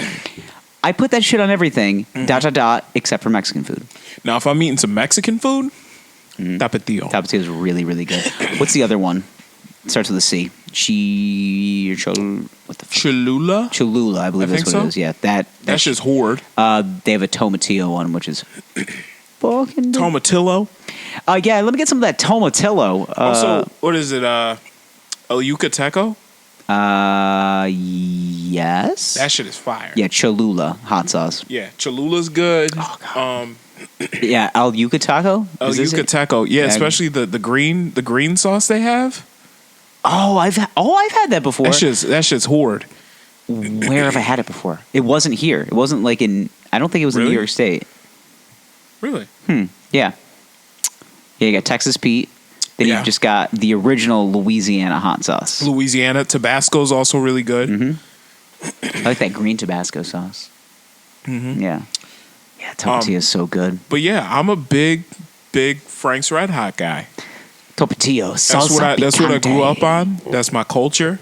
I put that shit on everything. ... except for Mexican food. Now, if I'm eating some Mexican food, Tapatio. Tapatio is really, really good. What's the other one? It starts with a C. What the fuck? Cholula? Cholula, I believe that's what it is. Yeah, that's just horde. They have a tomatillo one, which is fucking tomatillo. Yeah, let me get some of that tomatillo. Also, what is it? El Yucateco? Yes. That shit is fire. Yeah, Cholula hot sauce. Yeah, Cholula's good. Oh god. Yeah, El Yucateco. El Yucateco. Yeah, especially the green sauce they have. Oh, I've had that before. That shit's horde. Where have I had it before? It wasn't here. It wasn't like in. I don't think it was in New York State. Really? Yeah. Yeah, you got Texas Pete. Then you've just got the original Louisiana hot sauce. Louisiana Tabasco's also really good. Mm-hmm. I like that green Tabasco sauce. Mm-hmm. Yeah. Yeah, Tapatio is so good. But yeah, I'm a big Frank's Red Hot guy. Tapatio. That's what I grew up on. That's my culture.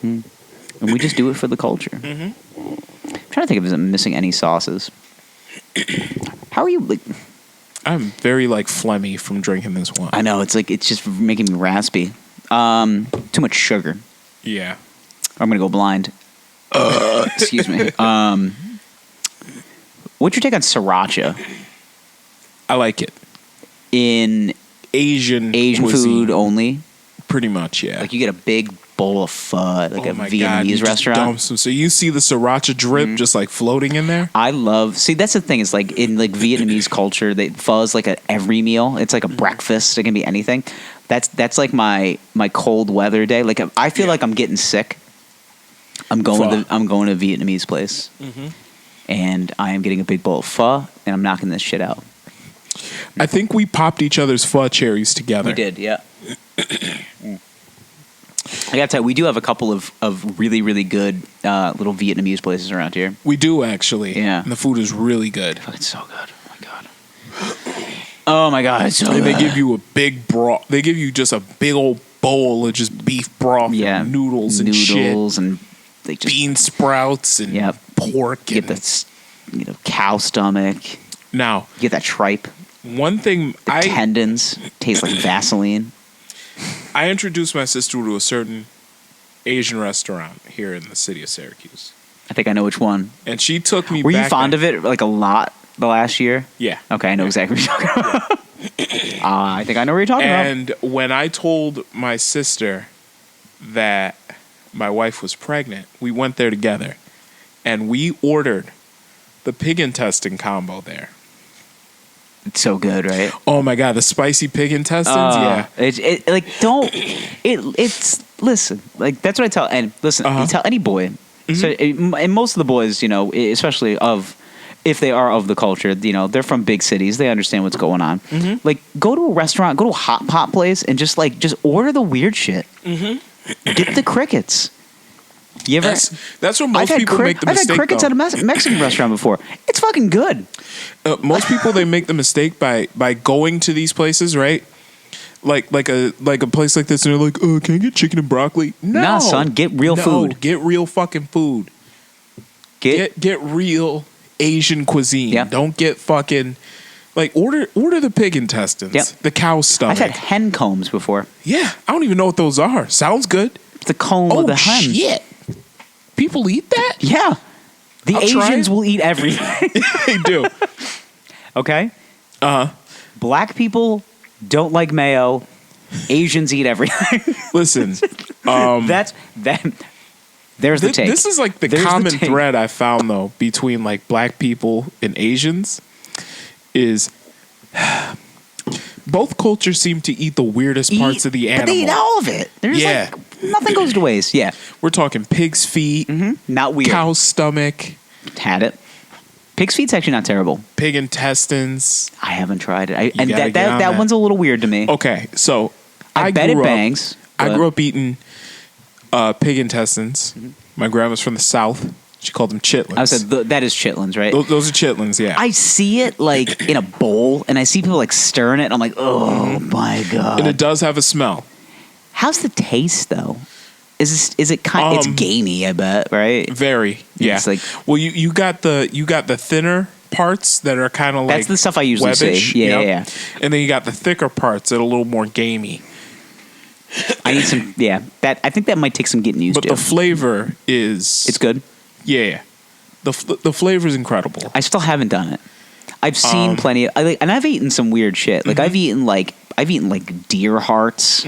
And we just do it for the culture. Mm-hmm. I'm trying to think if I'm missing any sauces. How are you? Like, I'm very phlegmy from drinking this one. I know it's just making me raspy. Too much sugar. Yeah. I'm gonna go blind. Excuse me. What's your take on sriracha? I like it. In Asian food only? Pretty much, yeah. Like you get a big bowl of pho, like a Vietnamese restaurant. So you see the sriracha drip just floating in there? See, that's the thing. Is in Vietnamese culture, pho is like every meal. It's like a breakfast. It can be anything. That's like my cold weather day. Like I feel like I'm getting sick. I'm going to a Vietnamese place. Mm-hmm. And I am getting a big bowl of pho, and I'm knocking this shit out. I think we popped each other's pho cherries together. We did, yeah. I gotta tell you, we do have a couple of really, really good little Vietnamese places around here. We do, actually. Yeah. And the food is really good. Fuck, it's so good. Oh, my God. Oh, my God. It's so good. They give you a big broth. They give you just a big old bowl of just beef broth and noodles and shit. And they just bean sprouts and pork. You get the cow stomach. Now, You get that tripe. one thing Tendons taste like Vaseline. I introduced my sister to a certain Asian restaurant here in the city of Syracuse. I think I know which one. And she took me Were back. you fond of it like a lot the last year? Yeah. Okay, I know exactly what you're talking about. I think I know what you're talking about. And when I told my sister that my wife was pregnant, we went there together. And we ordered the pig intestine combo there. It's so good, right? Oh my God, the spicy pig intestines? Yeah. Listen, like that's what I tell, and listen, you tell any boy. So, and most of the boys, especially if they are of the culture, they're from big cities. They understand what's going on. Like, go to a restaurant, go to a hot pot place, and just order the weird shit. Get the crickets. You ever? That's what most people make the mistake. I've had crickets at a Mexican restaurant before. It's fucking good. Most people, they make the mistake by going to these places, right? Like a place like this, and they're like, "Oh, can I get chicken and broccoli?" No, nah, son, get real food. Get real fucking food. Get real Asian cuisine. Yeah. Don't get fucking order the pig intestines, the cow stomach. I've had hen combs before. Yeah, I don't even know what those are. Sounds good. It's the comb of the hen. Shit. People eat that? Yeah. The I'll Asians will eat everything. They do. Okay? Uh-huh. Black people don't like mayo. Asians eat everything. Listen. There's the take. This is like the common thread I found, though, between like black people and Asians is both cultures seem to eat the weirdest parts of the animal. But they eat all of it. There's nothing goes to waste. Yeah. We're talking pig's feet. Not weird. Cow's stomach. Had it. Pig's feet's actually not terrible. Pig intestines. I haven't tried it. And gotta that one's a little weird to me. Okay, so I bet it bangs. I grew up eating pig intestines. My grandma's from the South. She called them chitlins. I said that is chitlins, right? Those are chitlins, yeah. I see it like in a bowl, and I see people like stirring it, and I'm like, oh my God. And it does have a smell. How's the taste though? Is it kind? It's gamey, I bet, right? Very, yeah. It's like, well, you got the thinner parts that are kind of like that's the stuff I usually webbish, see. Yeah. And then you got the thicker parts that are a little more gamey. I need some. Yeah, I think that might take some getting used to. But the flavor is it's good. Yeah, the flavor is incredible. I still haven't done it. I've seen plenty of, and I've eaten some weird shit. Like I've eaten like deer hearts.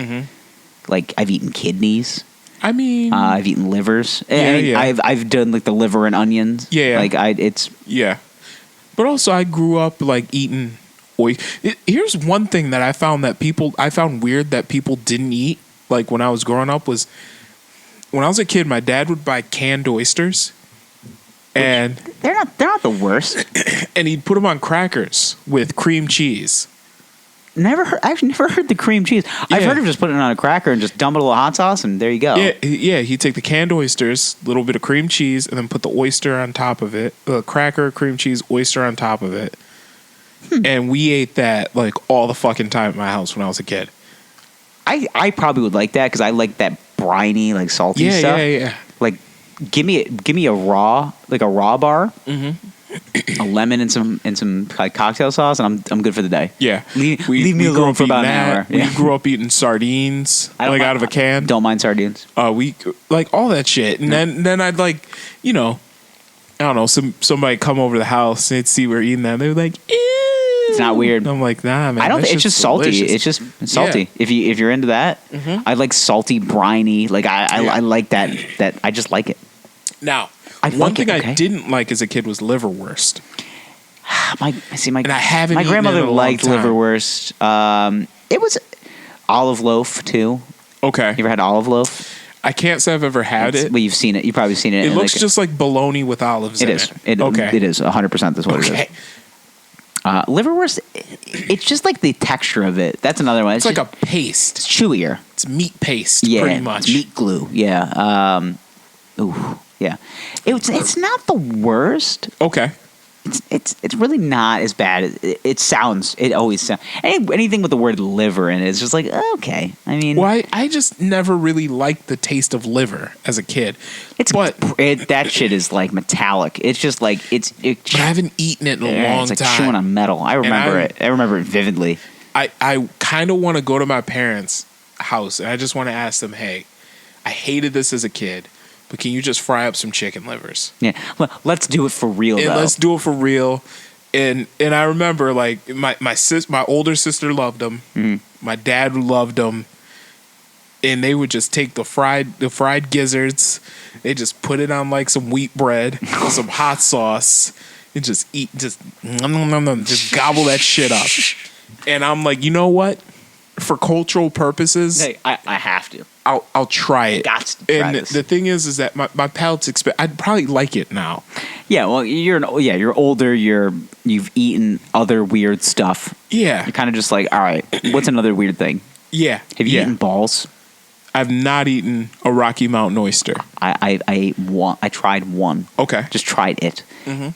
Like I've eaten kidneys. I mean, I've eaten livers. Yeah. I've done like the liver and onions. Yeah. Like it's. Yeah. But also, I grew up like eating here's one thing that I found weird that people didn't eat. Like when I was growing up was when I was a kid, my dad would buy canned oysters, and they're not the worst. And he'd put them on crackers with cream cheese. I've never heard the cream cheese. I've heard of just putting it on a cracker and just dump it a little hot sauce and there you go. Yeah. He'd take the canned oysters, a little bit of cream cheese, and then put the oyster on top of it. Cracker, cream cheese, oyster on top of it. And we ate that like all the fucking time at my house when I was a kid. I probably would like that because I like that briny, like salty stuff. Yeah. Like, give me a raw bar. A lemon and some like cocktail sauce, and I'm good for the day. Yeah, leave me alone for about an hour. We grew up eating sardines, out of a can. Don't mind sardines. We like all that shit, and then I'd like, I don't know, somebody come over to the house and they'd see we're eating that. They were like, ew. It's not weird. And I'm like, nah, man. I don't think it's just salty. Delicious. It's just salty. Yeah. If you're into that, I like salty, briny. Like I like that. That I just like it. Now. One thing I didn't like as a kid was liverwurst. My grandmother liked liverwurst. It was olive loaf too. Okay, you ever had olive loaf? I can't say I've ever had it. Well, you've seen it. You've probably seen it. It looks just like bologna with olives. It is. It is 100%. That's what it is. Liverwurst. It's just like the texture of it. That's another one. It's like a paste. It's chewier. It's meat paste. Yeah, pretty much. It's meat glue. Yeah. Ooh. Yeah, it's not the worst. Okay. It's really not as bad. It always sounds. Anything with the word liver in it is just like, okay. I mean, Well, I just never really liked the taste of liver as a kid. that shit is like metallic. It's just like but I haven't eaten it in a long it's like time. chewing on metal. I remember it. I remember it vividly. I kind of want to go to my parents' house and I just want to ask them, hey, I hated this as a kid, but can you just fry up some chicken livers? Yeah, well, let's do it for real. And though. let's do it for real. And I remember like my older sister loved them. Mm-hmm. My dad loved them. And they would just take the fried gizzards. They just put it on like some wheat bread with some hot sauce and just eat, just gobble that shit up. And I'm like, you know what? For cultural purposes, Hey, I have to. I'll try it. Got to try and this. the thing is that my palate's I'd probably like it now. Yeah, well, you're older. You've eaten other weird stuff. Yeah. You're kind of just like, all right, what's another weird thing? Yeah. Have you eaten balls? I've not eaten a Rocky Mountain oyster. I ate one. I tried one. Okay. Just tried it. Mm-hmm.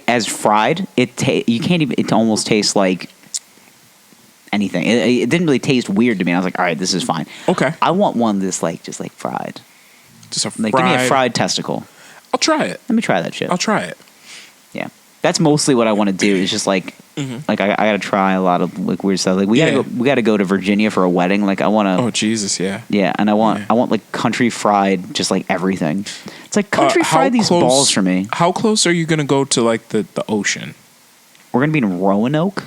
As fried, you can't even. It almost tastes like anything. It didn't really taste weird to me. I was like, all right, this is fine. Okay. I want one that's like just like fried. Just a Like give me a fried testicle. I'll try it. Let me try that shit. I'll try it. Yeah, that's mostly what I want to do. Is just like, like I got to try a lot of like weird stuff. Like we gotta go to Virginia for a wedding. Like I want to. Oh Jesus, yeah. Yeah, and I want like country fried, just like everything. It's like country fried these balls for me. How close are you gonna go to like the ocean? We're gonna be in Roanoke,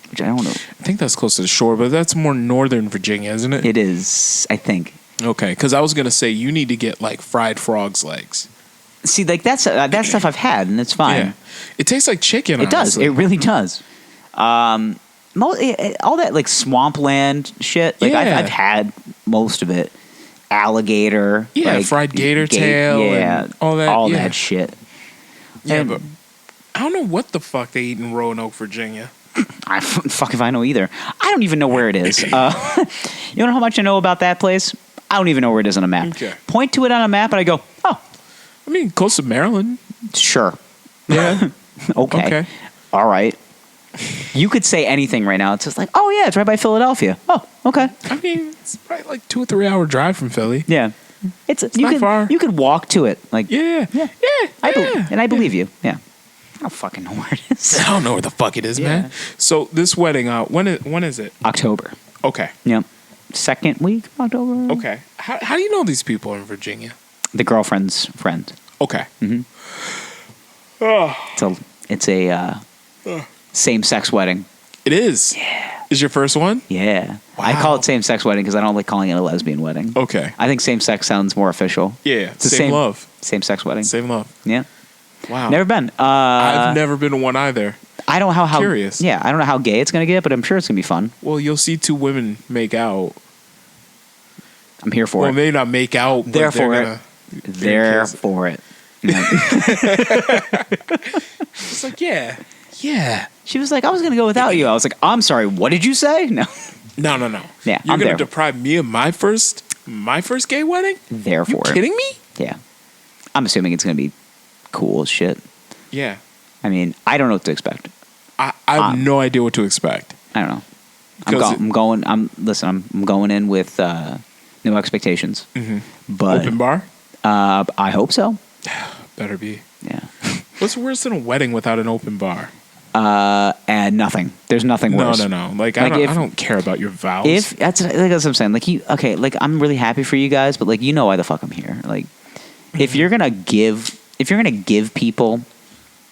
which I don't know. I think that's close to the shore, but that's more northern Virginia, isn't it? It is, I think. Okay, because I was gonna say you need to get like fried frog's legs. See, like that stuff I've had, and it's fine. Yeah, it tastes like chicken. It does. honestly. It really does. All that like swampland shit. Like I've had most of it. Alligator. Yeah, like, fried gator tail. Yeah, and all that. All that shit. Yeah, And but I don't know what the fuck they eat in Roanoke, Virginia. Fuck if I know either. I don't even know where it is. You know how much I know about that place? I don't even know where it is on a map. Okay. Point to it on a map, and I go, oh, I mean, close to Maryland. sure. Yeah. Okay. All right. You could say anything right now. It's just like, oh yeah, it's right by Philadelphia. Oh, okay. I mean, it's probably like 2 or 3 hour drive from Philly. Yeah. It's not far. You could walk to it. Like Yeah. I believe you. Yeah. I don't fucking know where it is. I don't know where the fuck it is, Yeah. man. So this wedding, when is it? October. Okay. Yep. Second week of October. Okay. How do you know these people in Virginia? The girlfriend's friend. Okay. It's a same-sex wedding. It is. Yeah. Is your first one? Yeah. I Wow. call it same-sex wedding because I don't like calling it a lesbian wedding. Okay. I think same-sex sounds more official. Yeah. It's the Same love. Same-sex wedding. Same love. Yeah. Wow. Never been. I've never been to one either. I don't know how Curious. Yeah, I don't know how gay it's gonna get, but I'm sure it's gonna be fun. Well, you'll see 2 women make out. I'm here for Well, it. maybe not make out, but There they're for it. gonna. There kiss. for it. It's like, yeah. She was like, I was gonna go without you. I was like, I'm sorry. What did you say? No. No. Yeah, You're I'm gonna there. deprive me of my first gay wedding? There You for it. kidding me? Yeah. I'm assuming it's gonna be cool as shit. Yeah. I mean, I don't know what to expect. I have no idea what to expect. I don't know. 'Cause I'm going in with no expectations. But Open bar? I hope so. Better be. Yeah. What's worse than a wedding without an open bar? And nothing. There's nothing worse. No. Like Like I if- don't care about your vows. If that's what I'm saying. Like I'm really happy for you guys, but like you know why the fuck I'm here. Like if you're gonna give people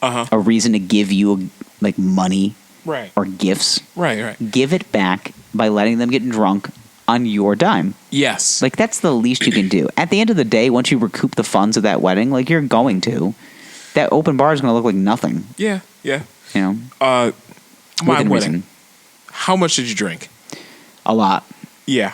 a reason to give you like money right. or gifts, Right. give it back by letting them get drunk on your dime. Yes. Like that's the least you can do. At the end of the day, once you recoup the funds of that wedding, like you're going to, that open bar is going to look like nothing. Yeah. You know, My within wedding. reason. How much did you drink? A lot. Yeah.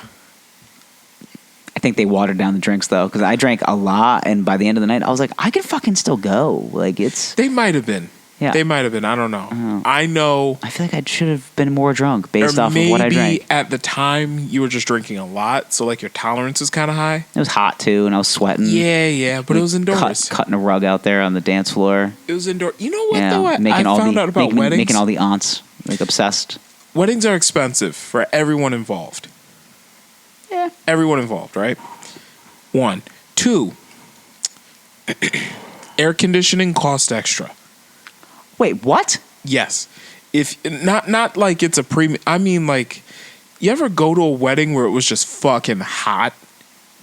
I think they watered down the drinks though, because I drank a lot, and by the end of the night, I was like, I can fucking still go. Like it's They might have been. Yeah. They might have been. I don't know. I know. I feel like I should have been more drunk based Or off of what I maybe drank. at the time you were just drinking a lot, so like your tolerance is kind of high. It was hot too, and I was sweating. Yeah, but it was indoors. Cutting a rug out there on the dance floor. It was indoor. You know what Yeah, though? I found out about weddings. Making all the aunts like obsessed. Weddings are expensive for everyone involved. Yeah. Everyone involved, right? 1, 2. Air conditioning costs extra. Wait, what? Yes. If not like it's a premium. I mean, like, you ever go to a wedding where it was just fucking hot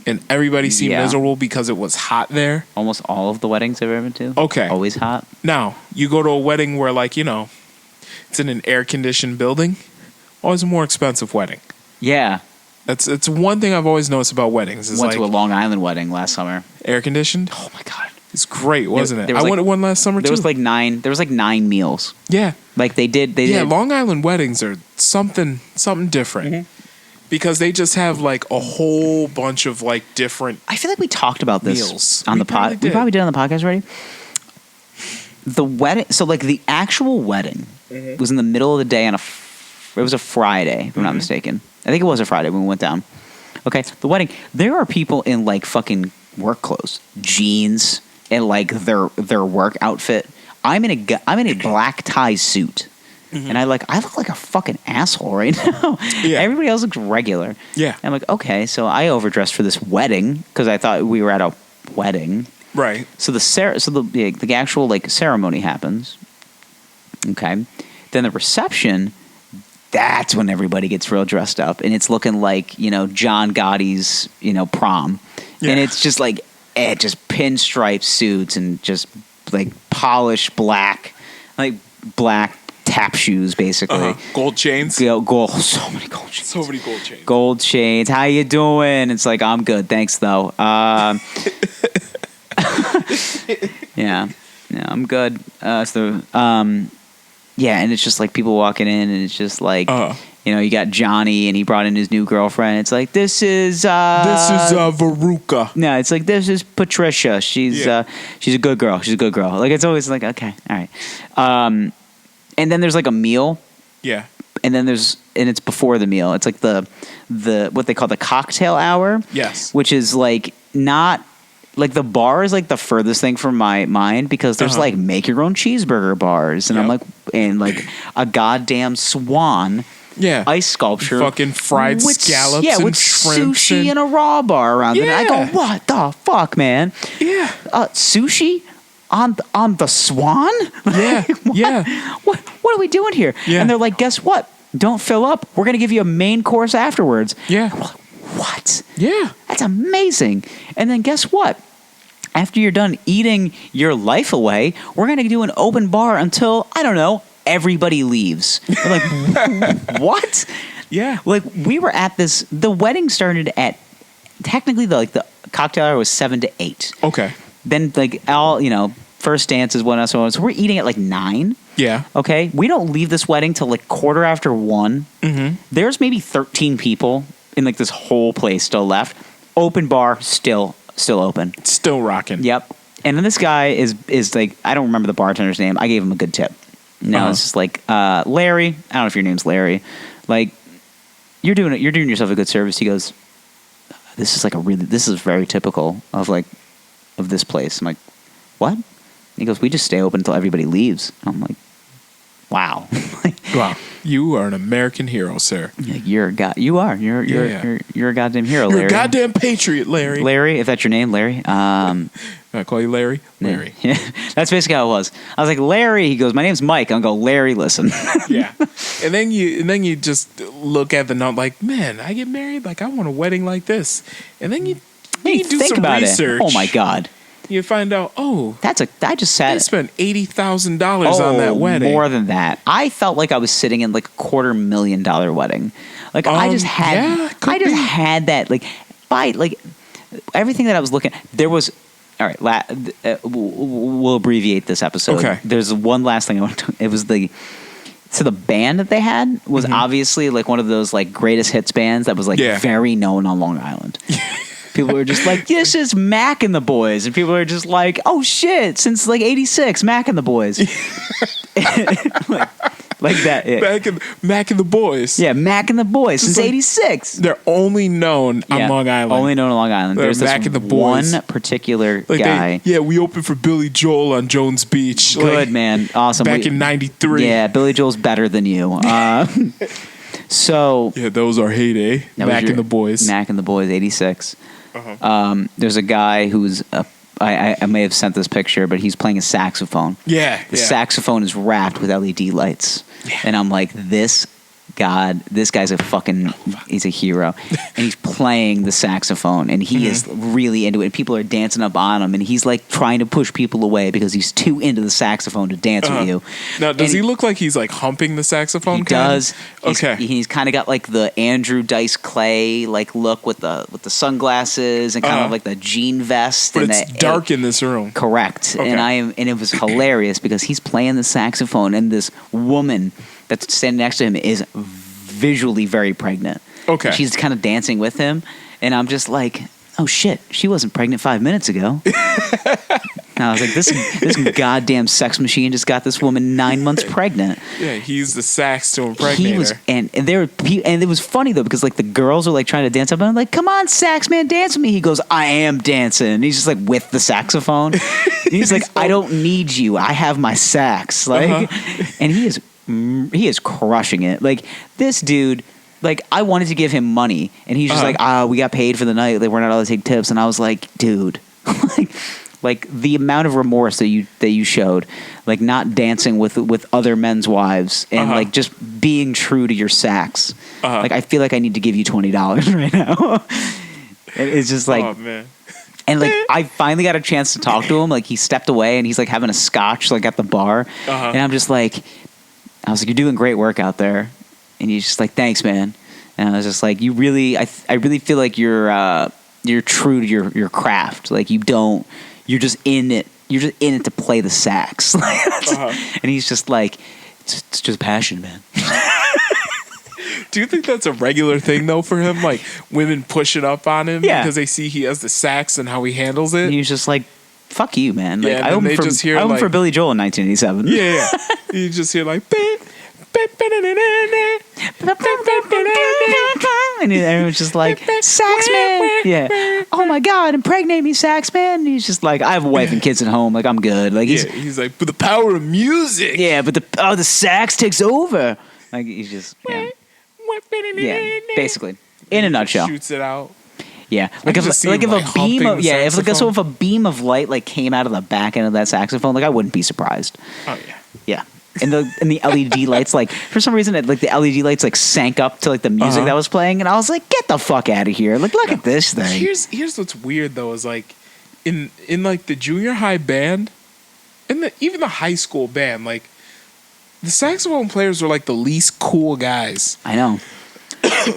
and everybody seemed miserable because it was hot there? Almost all of the weddings I've ever been to. Okay. Always hot. Now, you go to a wedding where, like, it's in an air-conditioned building. Always a more expensive wedding. Yeah. It's one thing I've always noticed about weddings. Is Went to a Long Island wedding last summer. Air-conditioned? Oh, my God. It's great, wasn't it? I was went to one last summer, too. There was like 9 meals. Yeah. Like they did. Long Island weddings are something different because they just have like a whole bunch of like different. I feel like we talked about this meals. on the pod. We probably did on the podcast already. The wedding, so like the actual wedding was in the middle of the day on it was a Friday, if I'm not mistaken. I think it was a Friday when we went down. Okay, the wedding. There are people in like fucking work clothes, jeans, and like their work outfit. I'm in a black tie suit, and I look like a fucking asshole right now. Yeah. Everybody else looks regular. Yeah. And I'm like, okay, so I overdressed for this wedding because I thought we were at a wedding. Right. So the actual like ceremony happens. Okay. Then the reception. That's when everybody gets real dressed up, and it's looking like John Gotti's prom, and it's just like just pinstripe suits and just like polished black tap shoes, basically. Gold chains. Gold. So many gold chains. So many gold chains. Gold chains. How you doing? It's like, I'm good, thanks though. Yeah, I'm good. Yeah, and it's just like people walking in, and it's just like, you got Johnny, and he brought in his new girlfriend. It's like, this is Veruca. No, it's like, this is Patricia. She's a good girl. She's a good girl. Like, it's always like, okay, all right. And then there's like a meal. Yeah. And then it's before the meal. It's like the what they call the cocktail hour. Yes. Which is like not. Like, the bar is, like, the furthest thing from my mind because there's, like, make-your-own cheeseburger bars. And I'm like, and, like, a goddamn swan ice sculpture. Fucking fried scallops and with shrimp. Sushi and a raw bar around it. And I go, what the fuck, man? Yeah. Sushi on the swan? Yeah, yeah. What are we doing here? Yeah. And they're like, guess what? Don't fill up. We're going to give you a main course afterwards. Yeah. And we're like, what? Yeah. That's amazing. And then guess what? After you're done eating your life away, we're going to do an open bar until, I don't know, everybody leaves. We're like, what? Yeah. Like, we were at the wedding started at, technically, the cocktail hour was 7 to 8. Okay. Then, like, first dances, whatnot, so on. So we're eating at, like, 9. Yeah. Okay? We don't leave this wedding till, like, 1:15. Mm-hmm. There's maybe 13 people in, like, this whole place still left. Open bar, still open. Still rocking. Yep. And then this guy is like, I don't remember the bartender's name. I gave him a good tip. No, it's just like, Larry. I don't know if your name's Larry. Like, you're doing yourself a good service. He goes, this is very typical of this place. I'm like, what? He goes, we just stay open until everybody leaves. I'm like, wow. Wow. You are an American hero, sir. You're a god. You are. You're a goddamn hero, Larry. You're a goddamn patriot, Larry. Larry, if that's your name, Larry. I call you Larry? Larry. Yeah. That's basically how it was. I was like, Larry. He goes, my name's Mike. I'll go, Larry, listen. Yeah. And then you just look at the number like, man, I get married? Like, I want a wedding like this. And then you do think some about research. It. Oh, my God. You find out, I just sat. I spent $80,000 on that wedding. More than that. I felt like I was sitting in like a $250,000 wedding. Like I just had that by everything that I was looking. There was all right. We'll abbreviate this episode. Okay. There's one last thing I want to. It was the band that they had was obviously like one of those like greatest hits bands that was like very known on Long Island. People are just like, this is Mac and the Boys. And people are just like, oh shit, since like 86, Mac and the Boys. like that. Yeah. Mac and the Boys. Yeah, Mac and the Boys since like, 86. They're only known on Long Island. Only known on Long Island. There's Mac this and the Boys. one particular guy. We opened for Billy Joel on Jones Beach. Good, man. Awesome. Back in 93. Yeah, Billy Joel's better than you. So yeah, those are heyday. Mac and the Boys. Mac and the Boys, 86. There's a guy who's I may have sent this picture, but he's playing a saxophone. Yeah. The saxophone is wrapped with LED lights. Yeah. And I'm like, this guy's he's a hero. And he's playing the saxophone, and he is really into it. And people are dancing up on him, and he's like trying to push people away because he's too into the saxophone to dance with you. Now, does he look like he's like humping the saxophone? He does. Okay. He's kind of got like the Andrew Dice Clay like look with the sunglasses and kind of like the jean vest. But it's dark in this room. Correct. Okay. And it was hilarious because he's playing the saxophone, and this woman that's standing next to him is visually very pregnant. Okay. And she's kind of dancing with him, and I'm just like, oh shit, she wasn't pregnant 5 minutes ago. And I was like, this goddamn sex machine just got this woman 9 months pregnant. Yeah, he's the sax to impregnate her. And it was funny though because like the girls are like trying to dance up, and I'm like, come on, sax man, dance with me. He goes, I am dancing. And he's just like with the saxophone. He's like, I don't need you. I have my sax. Like, and he is crushing it. Like this dude. Like, I wanted to give him money, and he's just like, we got paid for the night. Like, we're not allowed to take tips. And I was like, dude, like the amount of remorse that you showed, like not dancing with other men's wives, and like just being true to your sax. Like, I feel like I need to give you $20 right now. It's just like, oh man. And like, I finally got a chance to talk to him. Like, he stepped away, and he's like having a scotch like at the bar, and I was like, you're doing great work out there. And he's just like, thanks, man. And I was just like, I really feel like you're true to your craft. Like you're just in it. You're just in it to play the sax. And he's just like, it's just passion, man. Do you think that's a regular thing though for him? Like women pushing up on him because they see he has the sax and how he handles it? And he's just like, fuck you, man. Like, Yeah, I opened for Billy Joel in 1987. Yeah. You just hear like, and everyone's just like, sax man. Yeah. Oh my God, impregnate me, sax man. And he's just like, I have a wife and kids at home. Like, I'm good. Like he's like, but the power of music. Yeah, but the sax takes over. Like he's just basically in a nutshell. Shoots it out. Yeah, like if a beam of light like came out of the back end of that saxophone, like I wouldn't be surprised. Oh yeah. Yeah. And the LED lights, like for some reason, like the LED lights like sank up to like the music that was playing, and I was like, "Get the fuck out of here!" Like, look at this thing. Here's what's weird though is like, in like the junior high band, and even the high school band, like the saxophone players were like the least cool guys. I know.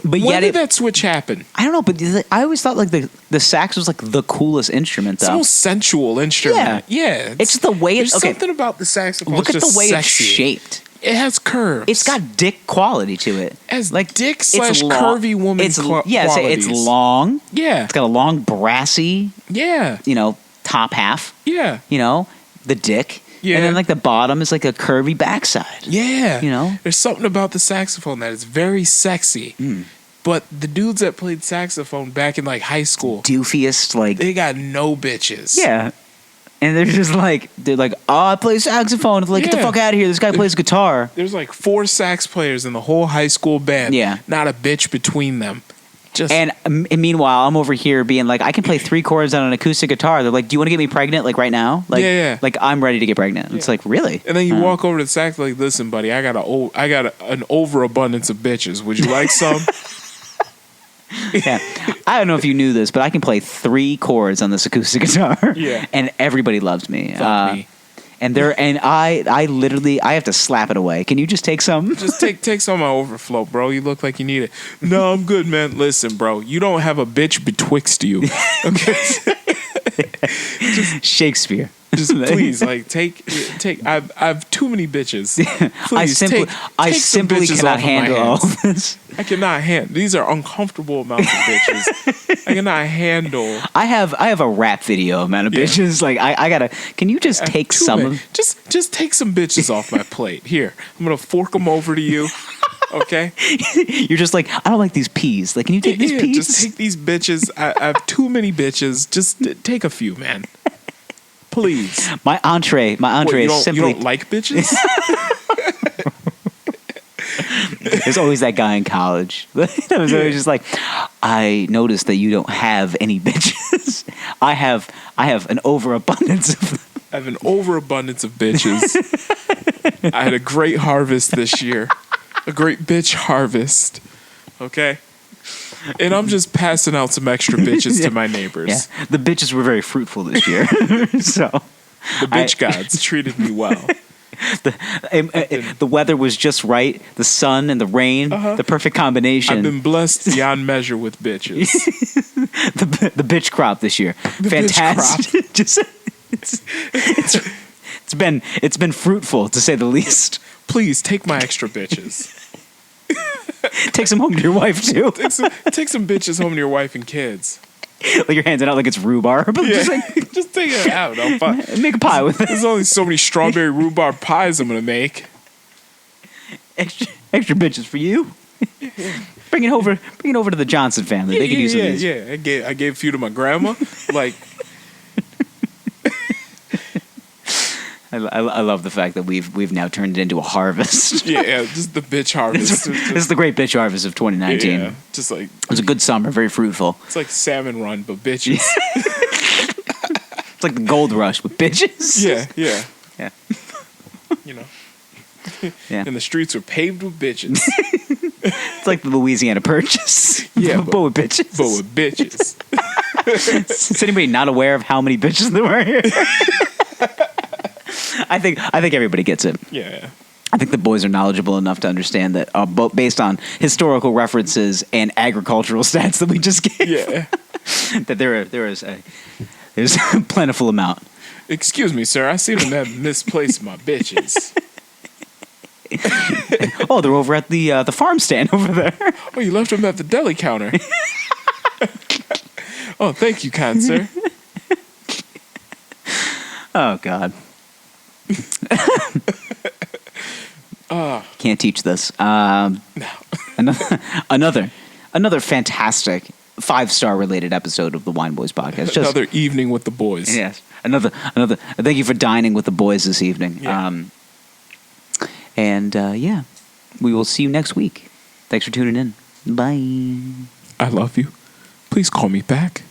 But when did that switch happen? I don't know, but I always thought like the sax was like the coolest instrument, though. It's the most sensual instrument. Yeah. It's the way there's something about the saxophone. Look at the way sexy. it's shaped. It has curves. It's got dick quality to it. As like dick / curvy woman qualities. It's long. Yeah. It's got a long brassy. Yeah. Top half. Yeah. The dick. Yeah. And then like the bottom is like a curvy backside. Yeah. There's something about the saxophone that is very sexy. But the dudes that played saxophone back in like high school, doofiest, like they got no bitches. Yeah. And they're like, oh, I play saxophone. Like, get the fuck out of here. This guy plays guitar. There's like 4 sax players in the whole high school band. Yeah. Not a bitch between them. And meanwhile, I'm over here being like, I can play 3 chords on an acoustic guitar. They're like, do you want to get me pregnant like right now? Like, like I'm ready to get pregnant. It's like, really? And then you walk over to the sax like, listen, buddy, I got an overabundance of bitches. Would you like some? Yeah. I don't know if you knew this, but I can play 3 chords on this acoustic guitar. Yeah. And everybody loves me. Fuck me. And I literally have to slap it away. Can you just take some? Just take some of my overflow, bro. You look like you need it. No, I'm good, man. Listen, bro, you don't have a bitch betwixt you. Okay. Shakespeare. Just please, like take. I have too many bitches. Please, I simply cannot handle all of this. I cannot handle. These are uncomfortable amounts of bitches. I cannot handle. I have a rap video amount of bitches. Like I gotta. Can you just take some of? Just take some bitches off my plate. Here, I'm gonna fork them over to you. Okay. You're just like, I don't like these peas. Like, can you take these peas? Just take these bitches. I have too many bitches. Just take a few, man. Please. My entree is simply. You don't like bitches? There's always that guy in college. That was always just like, I noticed that you don't have any bitches. I have an overabundance of them. I have an overabundance of bitches. I had a great harvest this year. A great bitch harvest. Okay? And I'm just passing out some extra bitches to my neighbors. Yeah. The bitches were very fruitful this year. So the bitch gods treated me well. The weather was just right. The sun and the rain, the perfect combination. I've been blessed beyond measure with bitches. the bitch crop this year. Fantastic. It's been fruitful, to say the least. Please take my extra bitches. Take some home to your wife too. Take some bitches home to your wife and kids. Like you're handing out like it's rhubarb. Yeah. Just take it out. Make a pie with it. There's only so many strawberry rhubarb pies I'm gonna make. Extra bitches for you. Bring it over to the Johnson family. They could use these. Yeah. I gave a few to my grandma. Like. I love the fact that we've now turned it into a harvest. Yeah, just the bitch harvest. This is the great bitch harvest of 2019. Yeah, just like it was a good summer, very fruitful. It's like Salmon Run, but bitches. It's like the gold rush with bitches. Yeah. You know. Yeah. And the streets are paved with bitches. It's like the Louisiana Purchase. Yeah, but with bitches. But with bitches. Is anybody not aware of how many bitches there were here? I think everybody gets it. Yeah. I think the boys are knowledgeable enough to understand that, based on historical references and agricultural stats that we just gave, that there's a plentiful amount. Excuse me, sir. I seem to have misplaced my bitches. Oh, they're over at the farm stand over there. Oh, you left them at the deli counter. Oh, thank you, kind sir. Oh, God. Can't teach this. No. Another fantastic 5-star related episode of the Wine Boys podcast. Another evening with the boys. Yes. Another. Thank you for dining with the boys this evening. Yeah. We will see you next week. Thanks for tuning in. Bye. I love you. Please call me back.